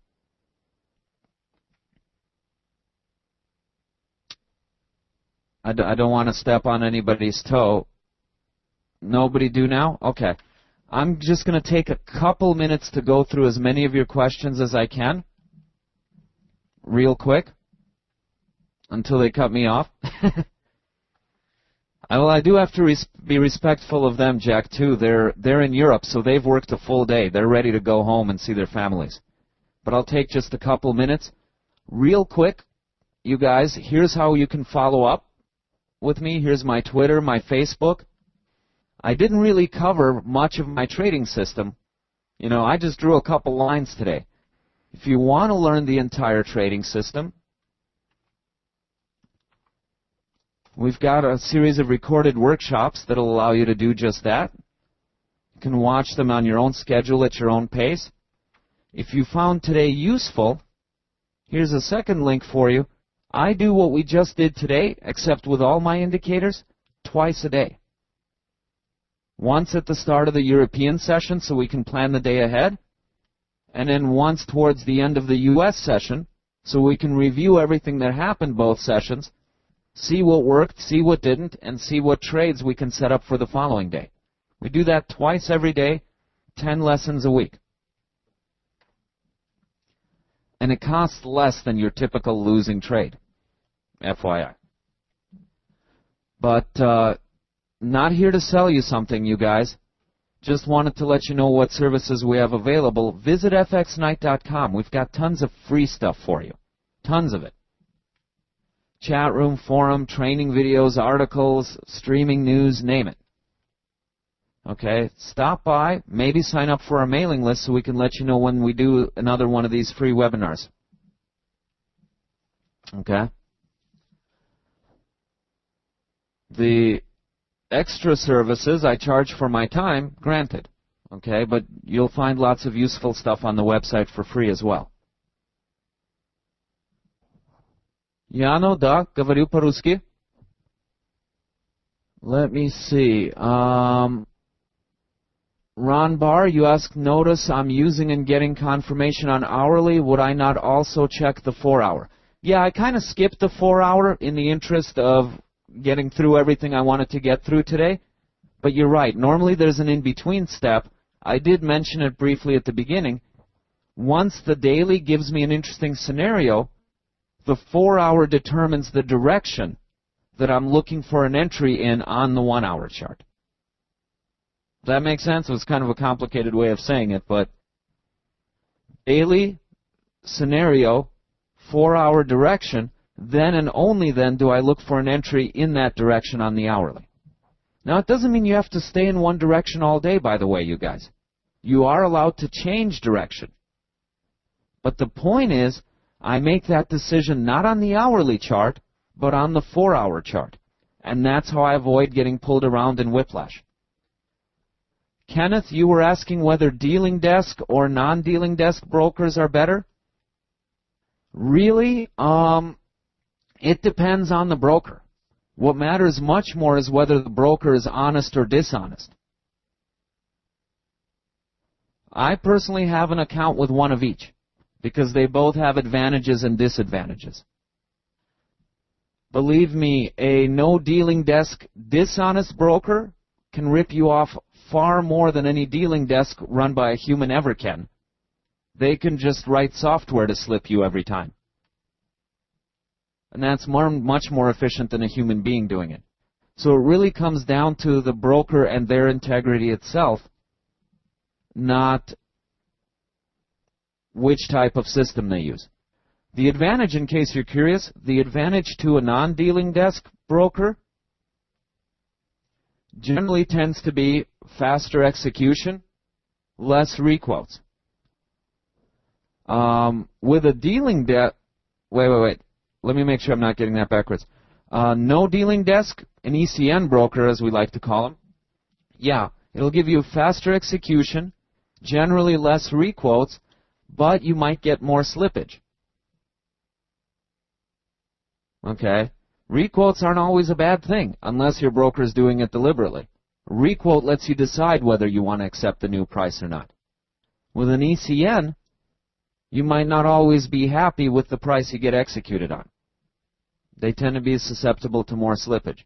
I don't want to step on anybody's toe. Nobody do now? Okay. I'm just going to take a couple minutes to go through as many of your questions as I can, real quick, until they cut me off. Well, I do have to be respectful of them, Jack, too. They're in Europe, so they've worked a full day. They're ready to go home and see their families. but I'll take just a couple minutes. Real quick, you guys, here's how you can follow up with me. Here's my Twitter, my Facebook. I didn't really cover much of my trading system. You know, I just drew a couple lines today. If you want to learn the entire trading system, we've got a series of recorded workshops that will allow you to do just that. You can watch them on your own schedule at your own pace. If you found today useful, here's a second link for you. I do what we just did today, except with all my indicators, twice a day. Once at the start of the European session so we can plan the day ahead, and then once towards the end of the U.S. session so we can review everything that happened both sessions, see what worked, see what didn't, and see what trades we can set up for the following day. We do that twice every day, 10 lessons a week. And it costs less than your typical losing trade, FYI. But not here to sell you something, you guys. Just wanted to let you know what services we have available. Visit fxnight.com. We've got tons of free stuff for you. Tons of it. Chat room, forum, training videos, articles, streaming news, name it. Okay, stop by, maybe sign up for our mailing list so we can let you know when we do another one of these free webinars. Okay? The extra services I charge for my time, granted. Okay, but you'll find lots of useful stuff on the website for free as well. Яно, да, говорю по-русски. Let me see. Ron Barr, you ask, notice I'm using and getting confirmation on hourly. Would I not also check the 4-hour? Yeah, I kind of skipped the 4-hour in the interest of getting through everything I wanted to get through today. But you're right. Normally there's an in-between step. I did mention it briefly at the beginning. Once the daily gives me an interesting scenario, the 4-hour determines the direction that I'm looking for an entry in on the 1-hour chart. Does that make sense? It was kind of a complicated way of saying it, but daily scenario, 4-hour direction, then and only then do I look for an entry in that direction on the hourly. Now, it doesn't mean you have to stay in one direction all day, by the way, you guys. You are allowed to change direction. But the point is, I make that decision not on the hourly chart, but on the 4-hour chart. And that's how I avoid getting pulled around in whiplash. Kenneth, you were asking whether dealing desk or non-dealing desk brokers are better? Really? It depends on the broker. What matters much more is whether the broker is honest or dishonest. I personally have an account with one of each because they both have advantages and disadvantages. Believe me, a no-dealing desk dishonest broker can rip you off far more than any dealing desk run by a human ever can. They can just write software to slip you every time. And that's much more efficient than a human being doing it. So it really comes down to the broker and their integrity itself, not which type of system they use. The advantage, in case you're curious, the advantage to a non-dealing desk broker generally tends to be faster execution, less requotes. With a dealing desk, wait. Let me make sure I'm not getting that backwards. No dealing desk, an ECN broker, as we like to call them. Yeah, it'll give you faster execution, generally less requotes, but you might get more slippage. Okay? Requotes aren't always a bad thing, unless your broker is doing it deliberately. Requote lets you decide whether you want to accept the new price or not. With an ECN, you might not always be happy with the price you get executed on. They tend to be susceptible to more slippage.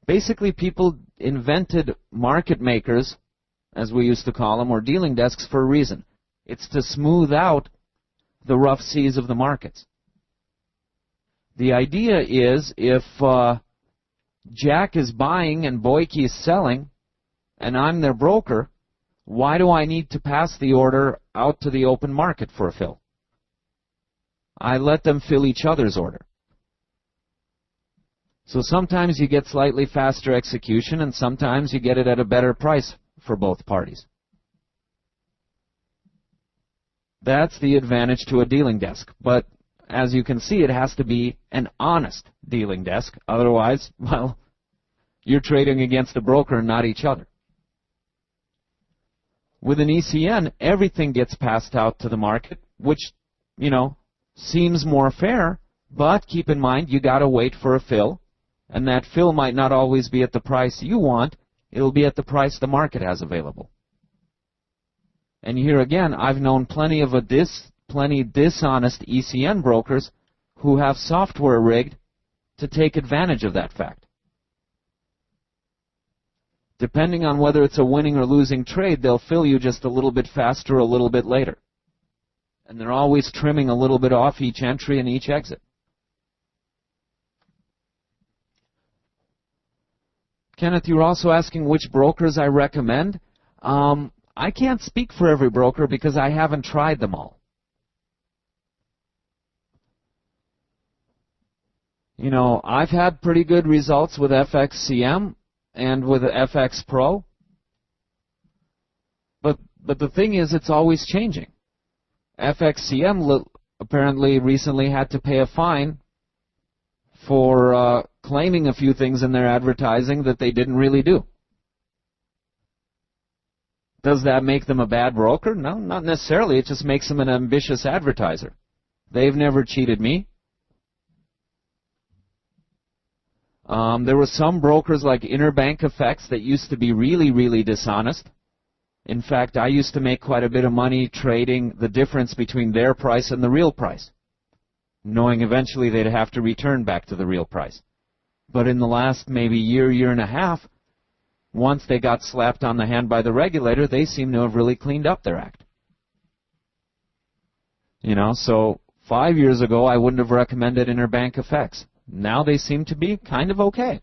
Basically, people invented market makers, as we used to call them, or dealing desks for a reason. It's to smooth out the rough seas of the markets. The idea is if Jack is buying and Boyke is selling, and I'm their broker, why do I need to pass the order out to the open market for a fill? I let them fill each other's order. So sometimes you get slightly faster execution, and sometimes you get it at a better price for both parties. That's the advantage to a dealing desk. But as you can see, it has to be an honest dealing desk. Otherwise, well, you're trading against a broker and not each other. With an ECN, everything gets passed out to the market, which, seems more fair, but keep in mind you got to wait for a fill, and that fill might not always be at the price you want. It'll be at the price the market has available. And here again, I've known plenty dishonest ECN brokers who have software rigged to take advantage of that fact. Depending on whether it's a winning or losing trade, they'll fill you just a little bit faster, a little bit later. And they're always trimming a little bit off each entry and each exit. Kenneth, you were also asking which brokers I recommend. I can't speak for every broker because I haven't tried them all. I've had pretty good results with FXCM and with FX Pro. But the thing is, it's always changing. FXCM apparently recently had to pay a fine for claiming a few things in their advertising that they didn't really do. Does that make them a bad broker? No, not necessarily. It just makes them an ambitious advertiser. They've never cheated me. There were some brokers like Interbank Effects that used to be really, really dishonest. In fact, I used to make quite a bit of money trading the difference between their price and the real price, knowing eventually they'd have to return back to the real price. But in the last maybe year and a half, once they got slapped on the hand by the regulator, they seem to have really cleaned up their act. So 5 years ago, I wouldn't have recommended Interbank Effects. Now they seem to be kind of okay.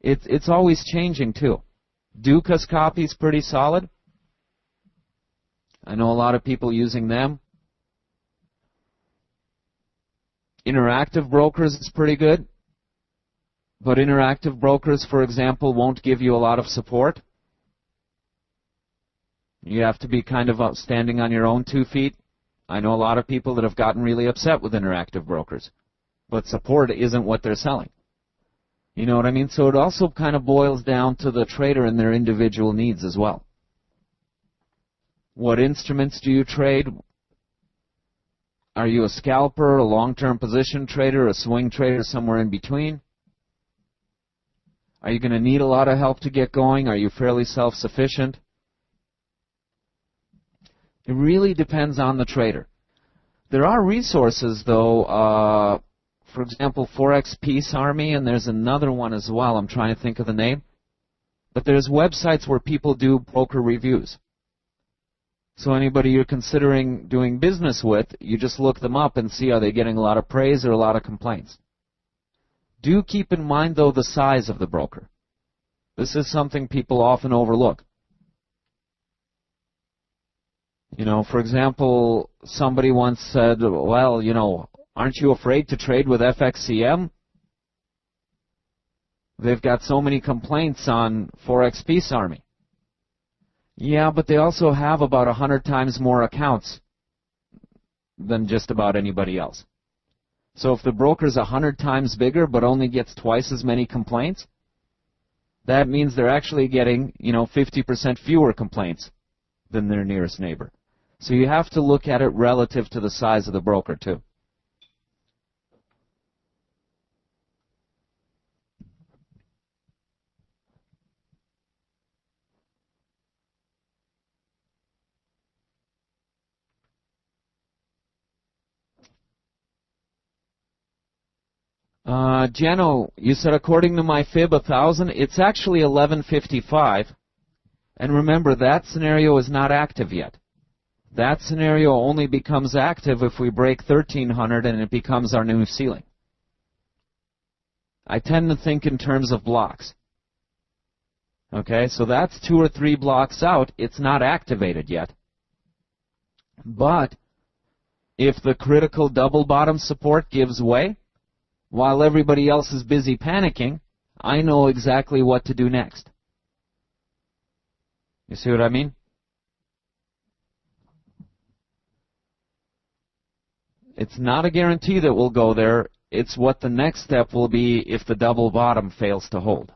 It's always changing, too. Duca's copy's pretty solid. I know a lot of people using them. Interactive Brokers is pretty good. But Interactive Brokers, for example, won't give you a lot of support. You have to be kind of standing on your own 2 feet. I know a lot of people that have gotten really upset with Interactive Brokers. But support isn't what they're selling. You know what I mean? So it also kind of boils down to the trader and their individual needs as well. What instruments do you trade? Are you a scalper, a long-term position trader, a swing trader, somewhere in between? Are you going to need a lot of help to get going? Are you fairly self-sufficient? It really depends on the trader. There are resources, though, for example, Forex Peace Army, and there's another one as well. I'm trying to think of the name. But there's websites where people do broker reviews. So anybody you're considering doing business with, you just look them up and see, are they getting a lot of praise or a lot of complaints. Do keep in mind, though, the size of the broker. This is something people often overlook. For example, somebody once said, well, aren't you afraid to trade with FXCM? They've got so many complaints on Forex Peace Army. Yeah, but they also have about 100 times more accounts than just about anybody else. So if the broker's 100 times bigger but only gets twice as many complaints, that means they're actually getting, 50% fewer complaints than their nearest neighbor. So you have to look at it relative to the size of the broker, too. Jeno, you said according to my fib 1,000, it's actually 1155. And remember, that scenario is not active yet. That scenario only becomes active if we break 1,300 and it becomes our new ceiling. I tend to think in terms of blocks. Okay, so that's 2 or 3 blocks out. It's not activated yet. But If the critical double bottom support gives way, while everybody else is busy panicking, I know exactly what to do next. You see what I mean? It's not a guarantee that we'll go there. It's what the next step will be if the double bottom fails to hold.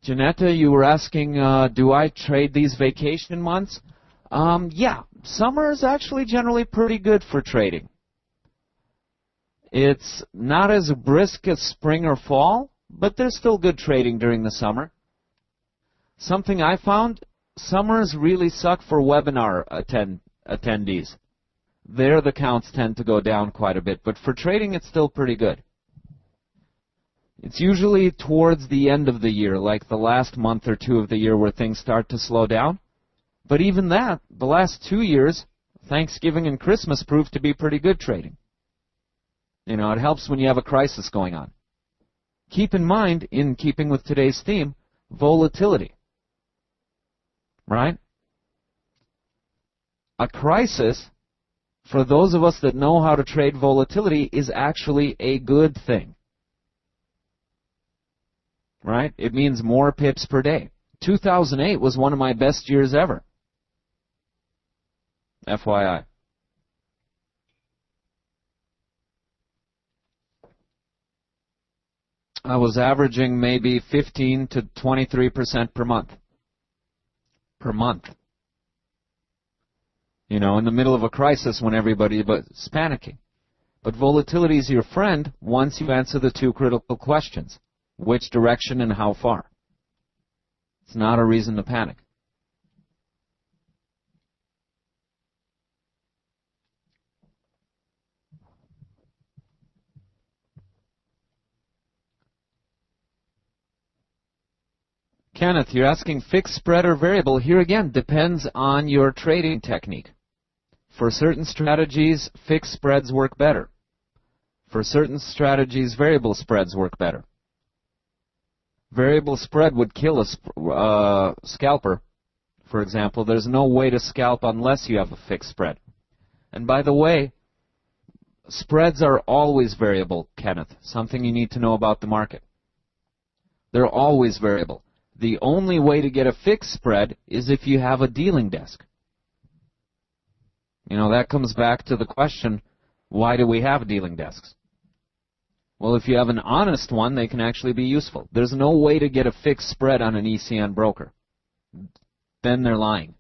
Janetta, you were asking, do I trade these vacation months? Yeah, summer is actually generally pretty good for trading. It's not as brisk as spring or fall, but there's still good trading during the summer. Something I found, summers really suck for webinar attendees. There the counts tend to go down quite a bit, but for trading it's still pretty good. It's usually towards the end of the year, like the last month or two of the year where things start to slow down. But even that, the last 2 years, Thanksgiving and Christmas proved to be pretty good trading. You know, it helps when you have a crisis going on. Keep in mind, in keeping with today's theme, volatility. Right? A crisis, for those of us that know how to trade volatility, is actually a good thing. Right? It means more pips per day. 2008 was one of my best years ever. FYI. I was averaging maybe 15 to 23% per month. Per month. You know, in the middle of a crisis when everybody is panicking. But volatility is your friend once you answer the two critical questions. Which direction and how far? It's not a reason to panic. Kenneth, you're asking fixed spread or variable. Here again, depends on your trading technique. For certain strategies, fixed spreads work better. For certain strategies, variable spreads work better. Variable spread would kill a scalper, for example. There's no way to scalp unless you have a fixed spread. And by the way, spreads are always variable, Kenneth. Something you need to know about the market. They're always variable. The only way to get a fixed spread is if you have a dealing desk. You know, that comes back to the question, why do we have dealing desks? Well, if you have an honest one, they can actually be useful. There's no way to get a fixed spread on an ECN broker. Then they're lying.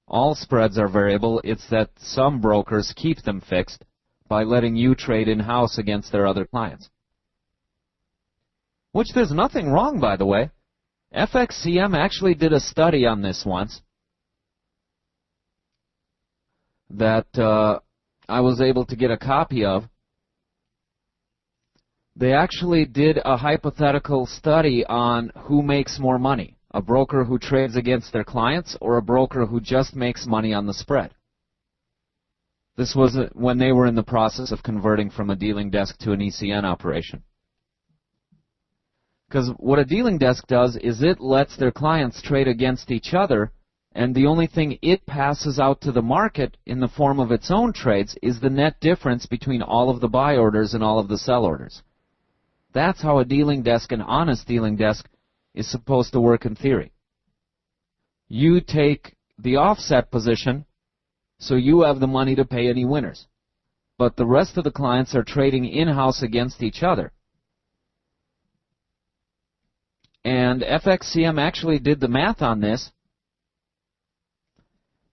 All spreads are variable. It's that some brokers keep them fixed by letting you trade in-house against their other clients. Which there's nothing wrong, by the way. FXCM actually did a study on this once that I was able to get a copy of. They actually did a hypothetical study on who makes more money, a broker who trades against their clients or a broker who just makes money on the spread. This was when they were in the process of converting from a dealing desk to an ECN operation. Because what a dealing desk does is it lets their clients trade against each other, and the only thing it passes out to the market in the form of its own trades is the net difference between all of the buy orders and all of the sell orders. That's how a dealing desk, an honest dealing desk, is supposed to work in theory. You take the offset position, so you have the money to pay any winners. But the rest of the clients are trading in-house against each other. And FXCM actually did the math on this,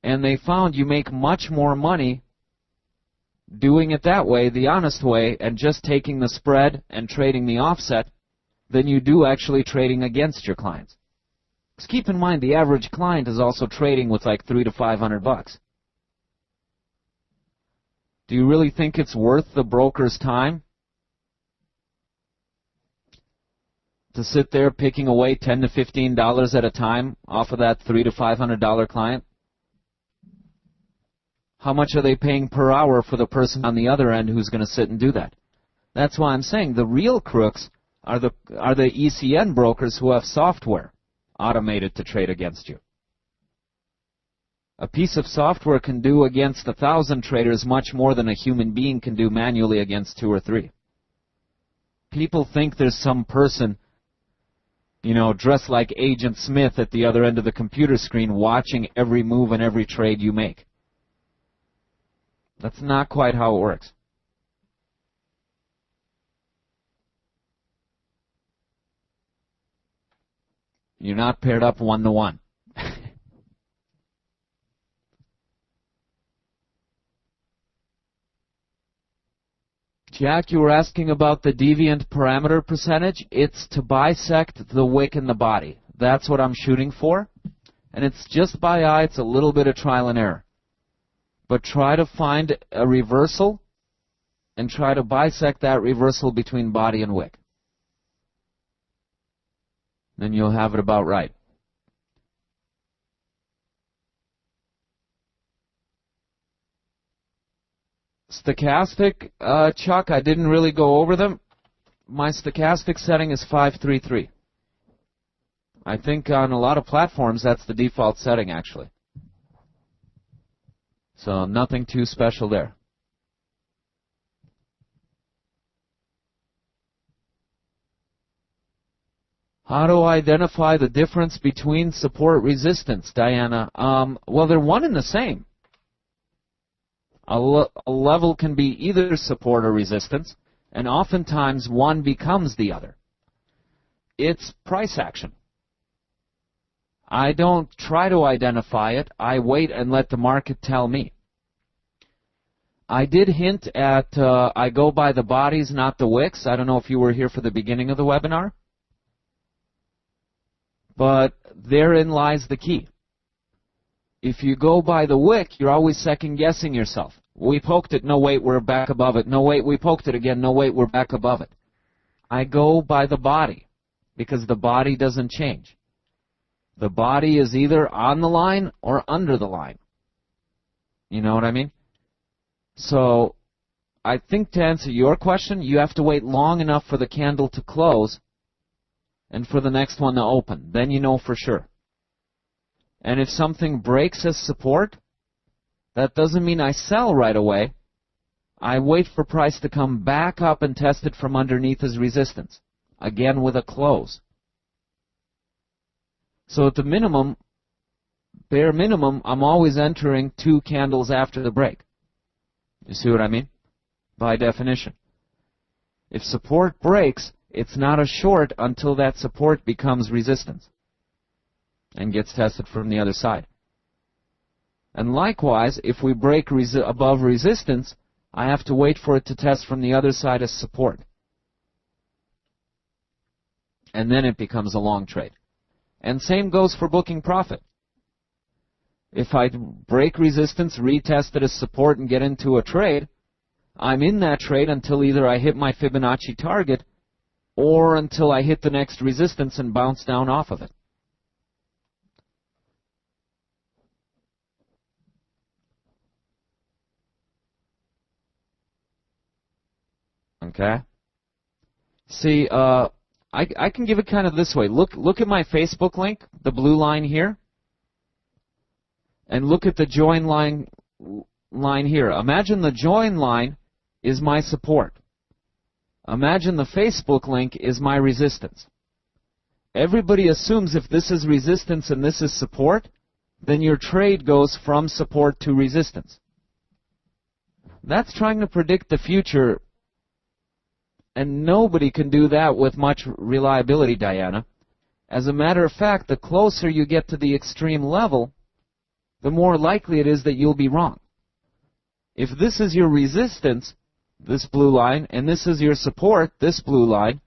and they found you make much more money doing it that way, the honest way, and just taking the spread and trading the offset than you do actually trading against your clients. Because keep in mind, the average client is also trading with like $300 to $500. Do you really think it's worth the broker's time to sit there picking away $10 to $15 at a time off of that $300 to $500 client? How much are they paying per hour for the person on the other end who's going to sit and do that? That's why I'm saying the real crooks are the ECN brokers who have software automated to trade against you. A piece of software can do against 1,000 traders much more than a human being can do manually against 2 or 3. People think there's some person, dressed like Agent Smith at the other end of the computer screen watching every move and every trade you make. That's not quite how it works. You're not paired up 1-to-1. Jack, you were asking about the deviant parameter percentage. It's to bisect the wick in the body. That's what I'm shooting for. And it's just by eye. It's a little bit of trial and error. But try to find a reversal and try to bisect that reversal between body and wick. Then you'll have it about right. Stochastic, Chuck, I didn't really go over them. My stochastic setting is 533. I think on a lot of platforms that's the default setting, actually. So nothing too special there. How do I identify the difference between support resistance, Diana? Well, they're one and the same. A level can be either support or resistance, and oftentimes one becomes the other. It's price action. I don't try to identify it. I wait and let the market tell me. I did hint at I go by the bodies, not the wicks. I don't know if you were here for the beginning of the webinar. But therein lies the key. If you go by the wick, you're always second-guessing yourself. We poked it, no wait, we're back above it. No wait, we poked it again, no wait, we're back above it. I go by the body, because the body doesn't change. The body is either on the line or under the line. You know what I mean? So, I think to answer your question, you have to wait long enough for the candle to close and for the next one to open. Then you know for sure. And if something breaks as support, that doesn't mean I sell right away. I wait for price to come back up and test it from underneath as resistance. Again with a close. So at the minimum, bare minimum, I'm always entering 2 candles after the break. You see what I mean? By definition. If support breaks, it's not a short until that support becomes resistance and gets tested from the other side. And likewise, if we break above resistance, I have to wait for it to test from the other side as support. And then it becomes a long trade. And same goes for booking profit. If I break resistance, retest it as support, and get into a trade, I'm in that trade until either I hit my Fibonacci target or until I hit the next resistance and bounce down off of it. Okay? See, I can give it kind of this way. Look at my Facebook link, the blue line here, and look at the join line here. Imagine the join line is my support. Imagine the Facebook link is my resistance. Everybody assumes if this is resistance and this is support, then your trade goes from support to resistance. That's trying to predict the future, and nobody can do that with much reliability, Diana. As a matter of fact, the closer you get to the extreme level, the more likely it is that you'll be wrong. If this is your resistance, this blue line, and this is your support, this blue line,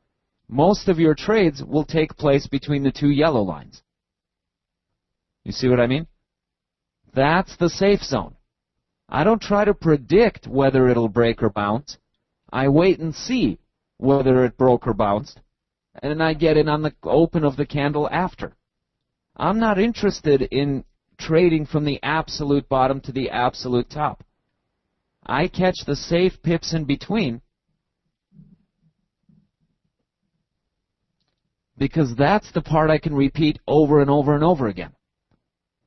most of your trades will take place between the 2 yellow lines. You see what I mean? That's the safe zone. I don't try to predict whether it'll break or bounce. I wait and see whether it broke or bounced, and then I get in on the open of the candle after. I'm not interested in trading from the absolute bottom to the absolute top. I catch the safe pips in between because that's the part I can repeat over and over and over again.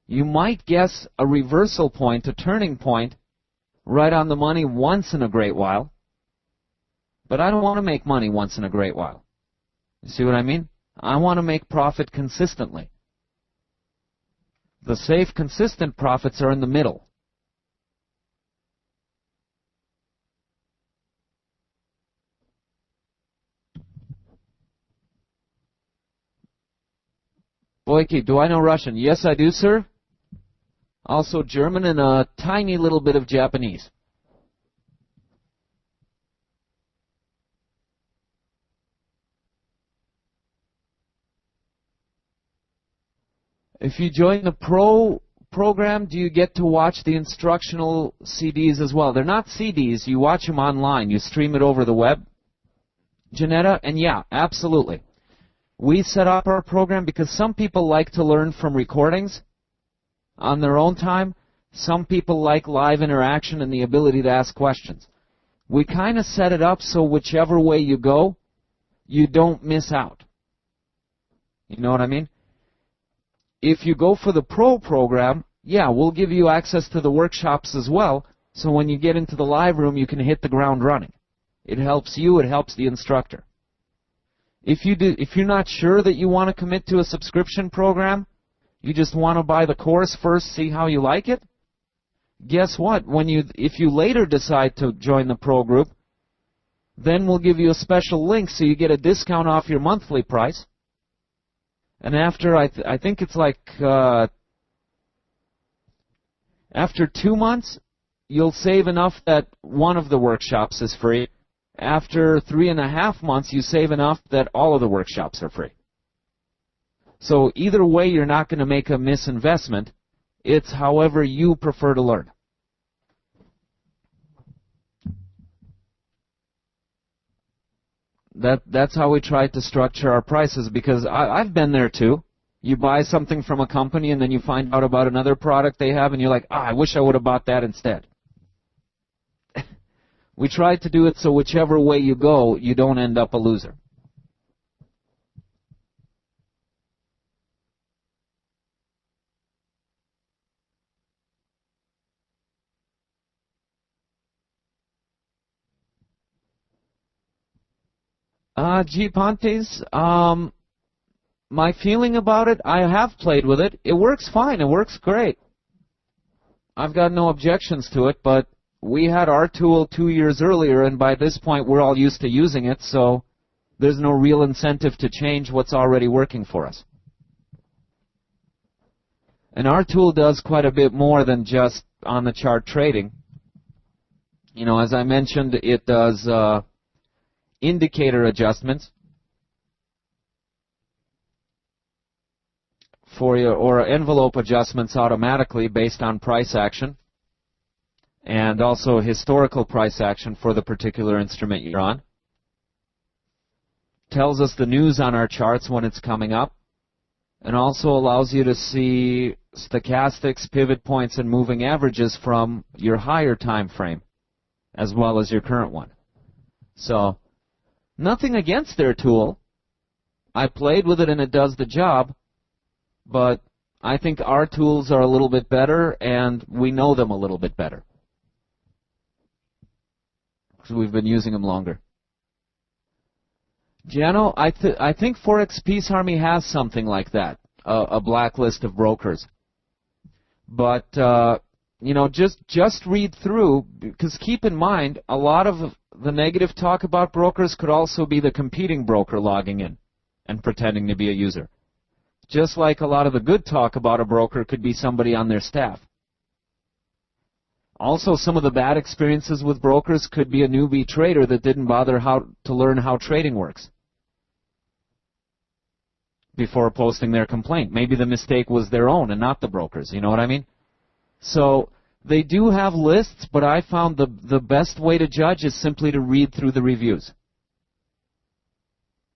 You might guess a reversal point, a turning point, right on the money once in a great while. But I don't want to make money once in a great while. You see what I mean? I want to make profit consistently. The safe, consistent profits are in the middle. Boyki, do I know Russian? Yes, I do, sir. Also German and a tiny little bit of Japanese. If you join the Pro program, do you get to watch the instructional CDs as well? They're not CDs. You watch them online. You stream it over the web, Janetta, and yeah, absolutely. We set up our program because some people like to learn from recordings on their own time. Some people like live interaction and the ability to ask questions. We kind of set it up so whichever way you go, you don't miss out. You know what I mean? If you go for the Pro program, yeah, we'll give you access to the workshops as well, so when you get into the live room, you can hit the ground running. It helps you, it helps the instructor. If you're not sure that you want to commit to a subscription program, you just want to buy the course first, see how you like it, guess what? If you later decide to join the Pro group, then we'll give you a special link so you get a discount off your monthly price. And after, I think it's like, after 2 months, you'll save enough that one of the workshops is free. After 3.5 months, you save enough that all of the workshops are free. So either way, you're not going to make a misinvestment. It's however you prefer to learn. That's how we try to structure our prices, because I've been there too. You buy something from a company and then you find out about another product they have and you're like, I wish I would have bought that instead. We try to do it so whichever way you go, you don't end up a loser. G. Pontes, my feeling about it, I have played with it. It works fine. It works great. I've got no objections to it, but we had our tool 2 years earlier, and by this point we're all used to using it, so there's no real incentive to change what's already working for us. And our tool does quite a bit more than just on-the-chart trading. You know, as I mentioned, it does indicator adjustments for you, or envelope adjustments automatically based on price action, and also historical price action for the particular instrument you're on. Tells us the news on our charts when it's coming up, and also allows you to see stochastics, pivot points, and moving averages from your higher time frame as well as your current one. So nothing against their tool. I played with it and it does the job, but I think our tools are a little bit better and we know them a little bit better because we've been using them longer. Jano, I think Forex Peace Army has something like that, a blacklist of brokers. But you know, just read through, because keep in mind, a lot of the negative talk about brokers could also be the competing broker logging in and pretending to be a user. Just like a lot of the good talk about a broker could be somebody on their staff. Also, some of the bad experiences with brokers could be a newbie trader that didn't bother to learn how trading works before posting their complaint. Maybe the mistake was their own and not the broker's, you know what I mean? So they do have lists, but I found the best way to judge is simply to read through the reviews.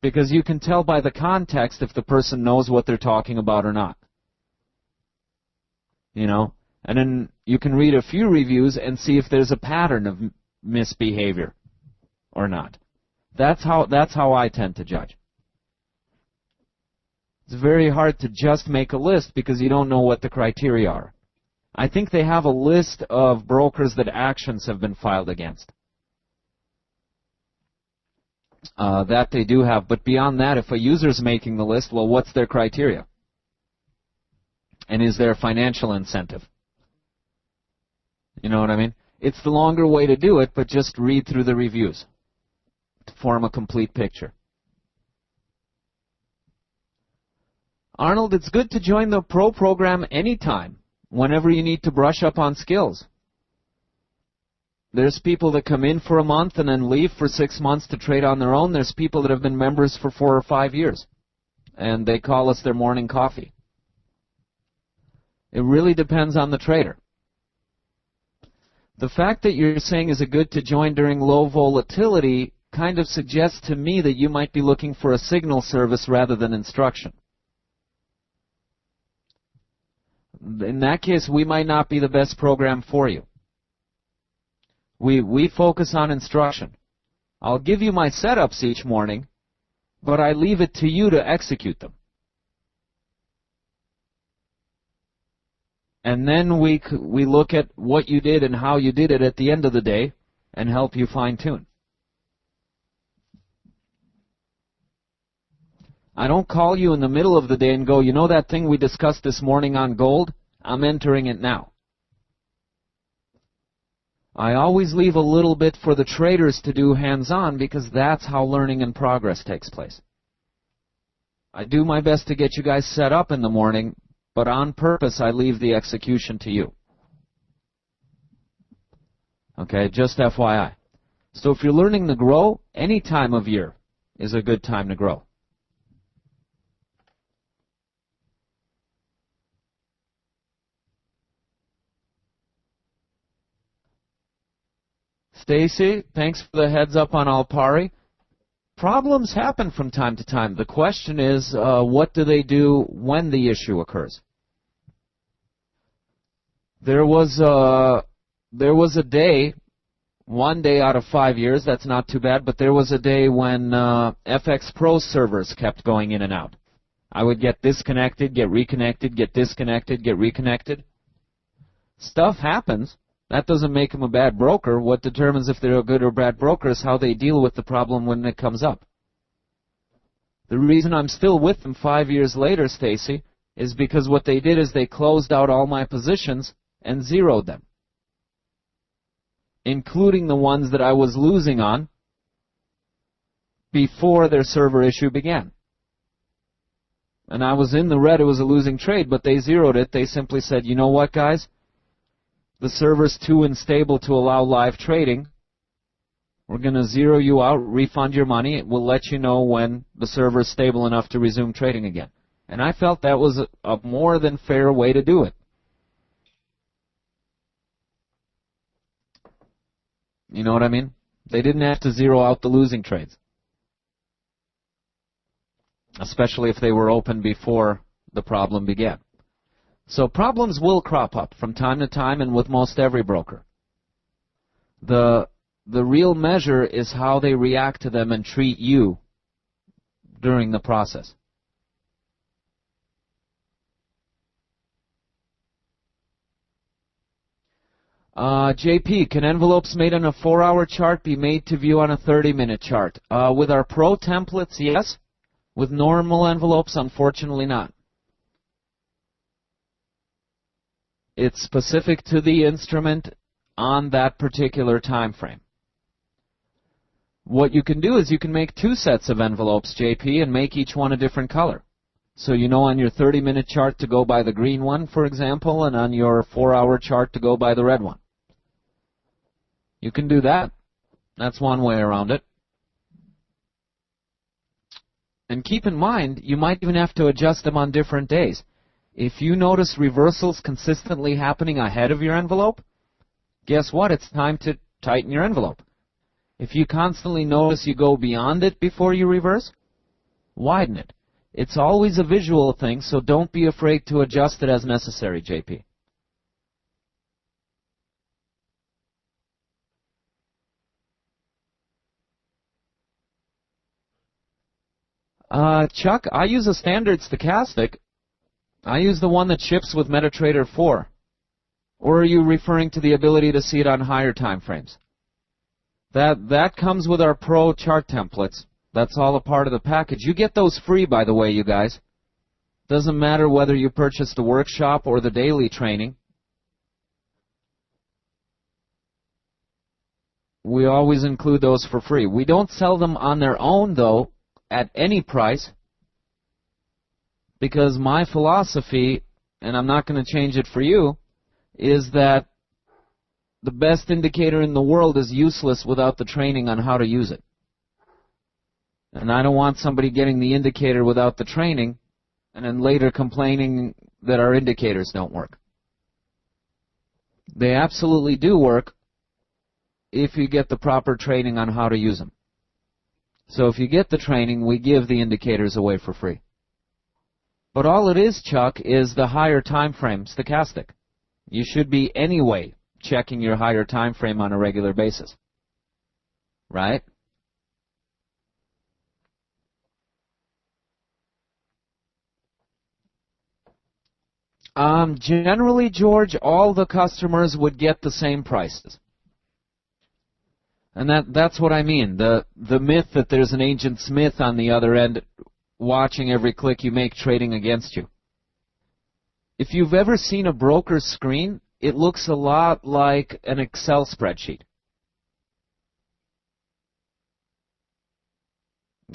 Because you can tell by the context if the person knows what they're talking about or not. You know? And then you can read a few reviews and see if there's a pattern of misbehavior or not. That's how I tend to judge. It's very hard to just make a list because you don't know what the criteria are. I think they have a list of brokers that actions have been filed against. That they do have, but beyond that, if a user's making the list, well, what's their criteria? And is there a financial incentive? You know what I mean? It's the longer way to do it, but just read through the reviews to form a complete picture. Arnold, it's good to join the Pro program anytime, whenever you need to brush up on skills. There's people that come in for a month and then leave for 6 months to trade on their own. There's people that have been members for 4 or 5 years, and they call us their morning coffee. It really depends on the trader. The fact that you're saying is it good to join during low volatility kind of suggests to me that you might be looking for a signal service rather than instruction. In that case, we might not be the best program for you. We focus on instruction. I'll give you my setups each morning, but I leave it to you to execute them. And then we look at what you did and how you did it at the end of the day and help you fine-tune. I don't call you in the middle of the day and go, you know that thing we discussed this morning on gold? I'm entering it now. I always leave a little bit for the traders to do hands-on because that's how learning and progress takes place. I do my best to get you guys set up in the morning, but on purpose I leave the execution to you. Okay, just FYI. So if you're learning to grow, any time of year is a good time to grow. Stacy, thanks for the heads up on Alpari. Problems happen from time to time. The question is, what do they do when the issue occurs? There was a day, 1 day out of 5 years, that's not too bad, but there was a day when FX Pro servers kept going in and out. I would get disconnected, get reconnected, get disconnected, get reconnected. Stuff happens. That doesn't make them a bad broker. What determines if they're a good or bad broker is how they deal with the problem when it comes up. The reason I'm still with them 5 years later, Stacy, is because what they did is they closed out all my positions and zeroed them, including the ones that I was losing on before their server issue began. And I was in the red. It was a losing trade, but they zeroed it. They simply said, you know what, guys? The server's too unstable to allow live trading. We're going to zero you out, refund your money. We'll let you know when the server's stable enough to resume trading again. And I felt that was a more than fair way to do it. You know what I mean? They didn't have to zero out the losing trades, especially if they were open before the problem began. So problems will crop up from time to time and with most every broker. The real measure is how they react to them and treat you during the process. JP, can envelopes made on a 4-hour chart be made to view on a 30-minute chart? With our pro templates, yes. With normal envelopes, unfortunately not. It's specific to the instrument on that particular time frame. What you can do is you can make 2 sets of envelopes, JP, and make each one a different color. So you know on your 30-minute chart to go by the green one, for example, and on your 4-hour chart to go by the red one. You can do that. That's one way around it. And keep in mind, you might even have to adjust them on different days. If you notice reversals consistently happening ahead of your envelope, guess what? It's time to tighten your envelope. If you constantly notice you go beyond it before you reverse, widen it. It's always a visual thing, so don't be afraid to adjust it as necessary, JP. Chuck, I use a standard stochastic. I use the one that ships with MetaTrader 4. Or are you referring to the ability to see it on higher time frames? That comes with our Pro chart templates. That's all a part of the package. You get those free, by the way, you guys. Doesn't matter whether you purchase the workshop or the daily training. We always include those for free. We don't sell them on their own, though, at any price, because my philosophy, and I'm not going to change it for you, is that the best indicator in the world is useless without the training on how to use it. And I don't want somebody getting the indicator without the training and then later complaining that our indicators don't work. They absolutely do work if you get the proper training on how to use them. So if you get the training, we give the indicators away for free. But all it is, Chuck, is the higher time frame stochastic. You should be anyway checking your higher time frame on a regular basis. Right? Generally, George, all the customers would get the same prices. And that's what I mean. The myth that there's an Agent Smith on the other end watching every click you make trading against you. If you've ever seen a broker's screen, it looks a lot like an Excel spreadsheet.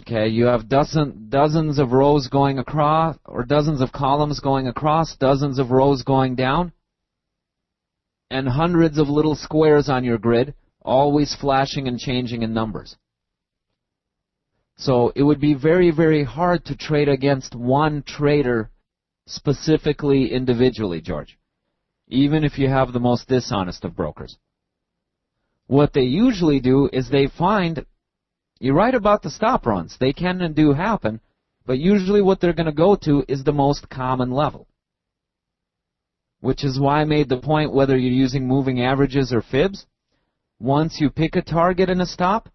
Okay, you have dozens of rows going across, or dozens of columns going across, dozens of rows going down, and hundreds of little squares on your grid, always flashing and changing in numbers. So it would be very, very hard to trade against one trader specifically individually, George, even if you have the most dishonest of brokers. What they usually do is they find, you're right about the stop runs, they can and do happen, but usually what they're going to go to is the most common level. Which is why I made the point, whether you're using moving averages or fibs, once you pick a target and a stop,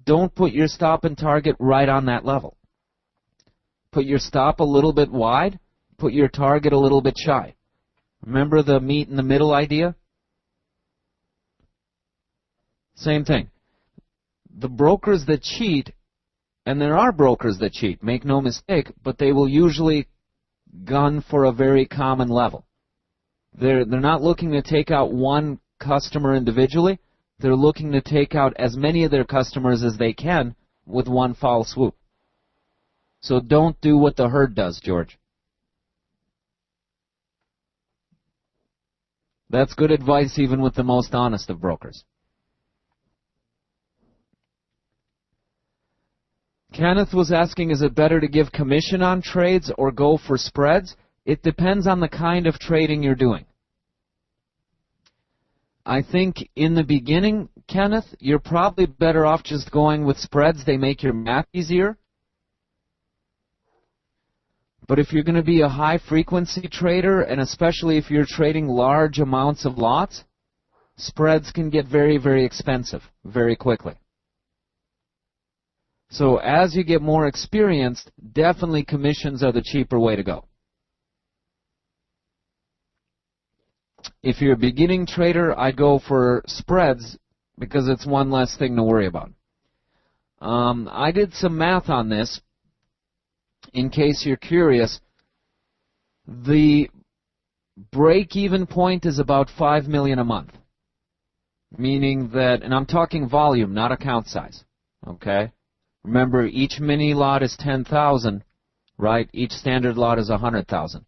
don't put your stop and target right on that level. Put your stop a little bit wide, put your target a little bit shy. Remember the meet in the middle idea? Same thing. The brokers that cheat, and there are brokers that cheat, make no mistake, but they will usually gun for a very common level. They're not looking to take out one customer individually. They're looking to take out as many of their customers as they can with one foul swoop. So don't do what the herd does, George. That's good advice even with the most honest of brokers. Kenneth was asking, is it better to give commission on trades or go for spreads? It depends on the kind of trading you're doing. I think in the beginning, Kenneth, you're probably better off just going with spreads. They make your math easier. But if you're going to be a high-frequency trader, and especially if you're trading large amounts of lots, spreads can get very, very expensive very quickly. So as you get more experienced, definitely commissions are the cheaper way to go. If you're a beginning trader, I go for spreads because it's one less thing to worry about. I did some math on this. In case you're curious, the break-even point is about $5 million a month. Meaning that, and I'm talking volume, not account size. Okay? Remember, each mini lot is 10,000, right? Each standard lot is 100,000.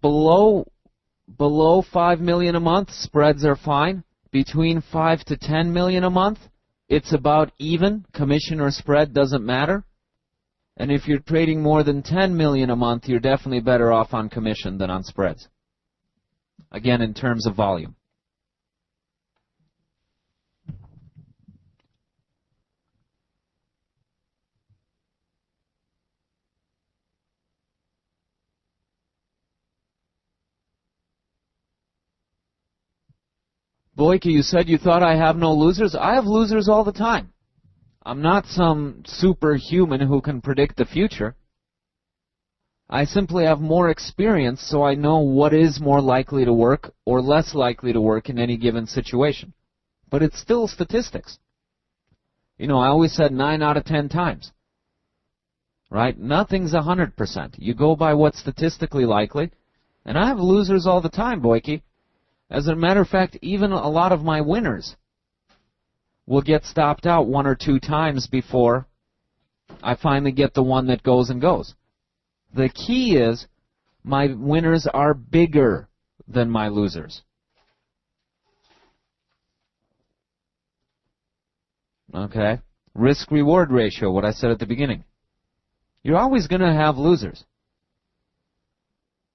Below $5 million a month, spreads are fine. Between $5 to $10 million a month, it's about even. Commission or spread doesn't matter. And if you're trading more than $10 million a month, you're definitely better off on commission than on spreads. Again, in terms of volume. Boyke, you said you thought I have no losers. I have losers all the time. I'm not some superhuman who can predict the future. I simply have more experience, so I know what is more likely to work or less likely to work in any given situation. But it's still statistics. You know, I always said 9 out of 10 times. Right? Nothing's 100%. You go by what's statistically likely. And I have losers all the time, Boyke. As a matter of fact, even a lot of my winners will get stopped out 1 or 2 times before I finally get the one that goes and goes. The key is my winners are bigger than my losers. Okay? Risk-reward ratio, what I said at the beginning. You're always going to have losers.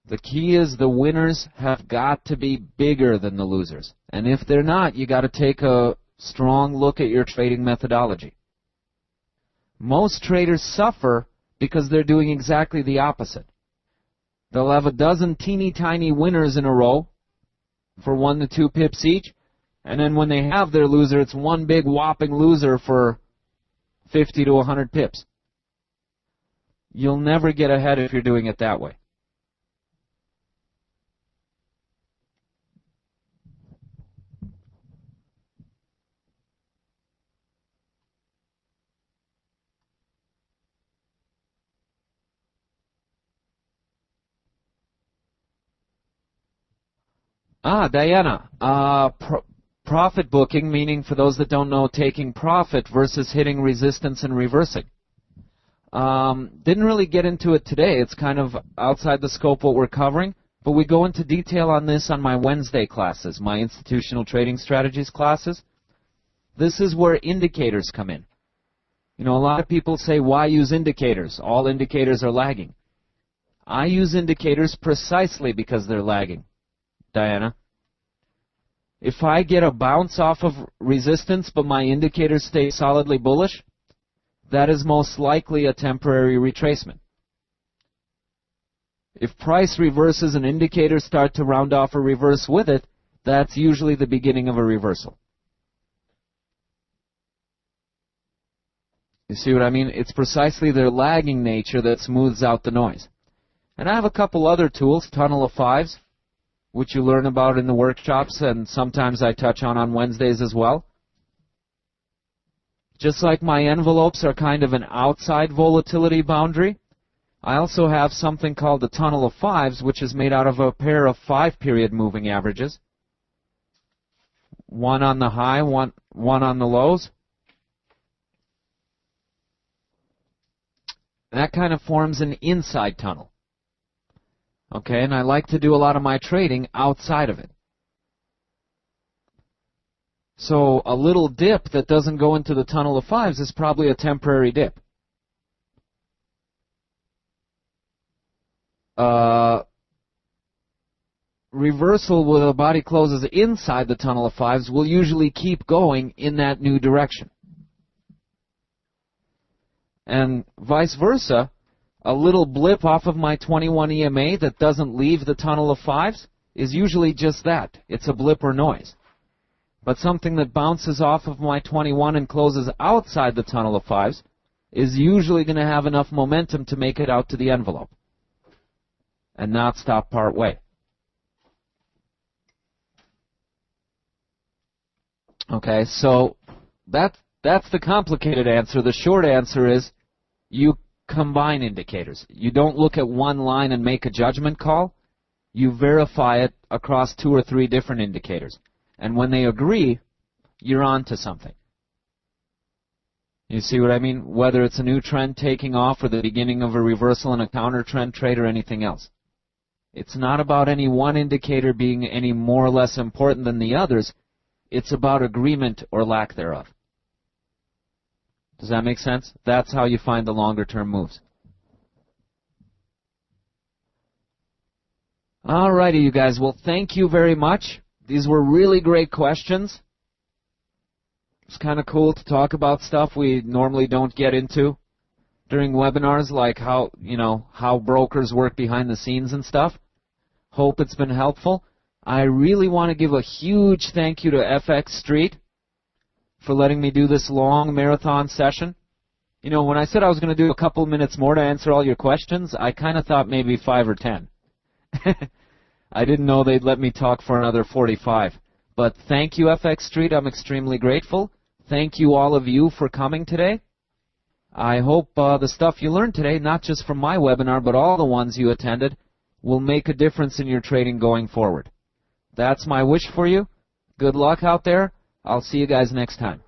The key is the winners have got to be bigger than the losers. And if they're not, you got to take a strong look at your trading methodology. Most traders suffer because they're doing exactly the opposite. They'll have a dozen teeny tiny winners in a row for 1 to 2 pips each, and then when they have their loser, it's one big whopping loser for 50 to 100 pips. You'll never get ahead if you're doing it that way. Diana, profit booking, meaning for those that don't know, taking profit versus hitting resistance and reversing. Didn't really get into it today. It's kind of outside the scope what we're covering, but we go into detail on this on my Wednesday classes, my institutional trading strategies classes. This is where indicators come in. You know, a lot of people say, why use indicators? All indicators are lagging. I use indicators precisely because they're lagging. Diana. If I get a bounce off of resistance but my indicators stay solidly bullish, that is most likely a temporary retracement. If price reverses and indicators start to round off or reverse with it, that's usually the beginning of a reversal. You see what I mean? It's precisely their lagging nature that smooths out the noise. And I have a couple other tools, tunnel of fives, which you learn about in the workshops, and sometimes I touch on Wednesdays as well. Just like my envelopes are kind of an outside volatility boundary, I also have something called the tunnel of fives, which is made out of a pair of 5-period moving averages. One on the high, one on the lows. That kind of forms an inside tunnel. Okay, and I like to do a lot of my trading outside of it. So a little dip that doesn't go into the tunnel of fives is probably a temporary dip. Reversal where the body closes inside the tunnel of fives will usually keep going in that new direction. And vice versa. A little blip off of my 21 EMA that doesn't leave the tunnel of fives is usually just that. It's a blip or noise. But something that bounces off of my 21 and closes outside the tunnel of fives is usually going to have enough momentum to make it out to the envelope and not stop part way. Okay, so that's the complicated answer. The short answer is you combine indicators. You don't look at one line and make a judgment call. You verify it across 2 or 3 different indicators. And when they agree, you're on to something. You see what I mean? Whether it's a new trend taking off or the beginning of a reversal in a counter trend trade or anything else. It's not about any one indicator being any more or less important than the others. It's about agreement or lack thereof. Does that make sense? That's how you find the longer-term moves. All righty, you guys. Well, thank you very much. These were really great questions. It's kind of cool to talk about stuff we normally don't get into during webinars, like how brokers work behind the scenes and stuff. Hope it's been helpful. I really want to give a huge thank you to FX Street for letting me do this long marathon session. You know, when I said I was going to do a couple minutes more to answer all your questions, I kind of thought maybe 5 or 10. I didn't know they'd let me talk for another 45. But thank you, FX Street. I'm extremely grateful. Thank you, all of you, for coming today. I hope the stuff you learned today, not just from my webinar, but all the ones you attended, will make a difference in your trading going forward. That's my wish for you. Good luck out there. I'll see you guys next time.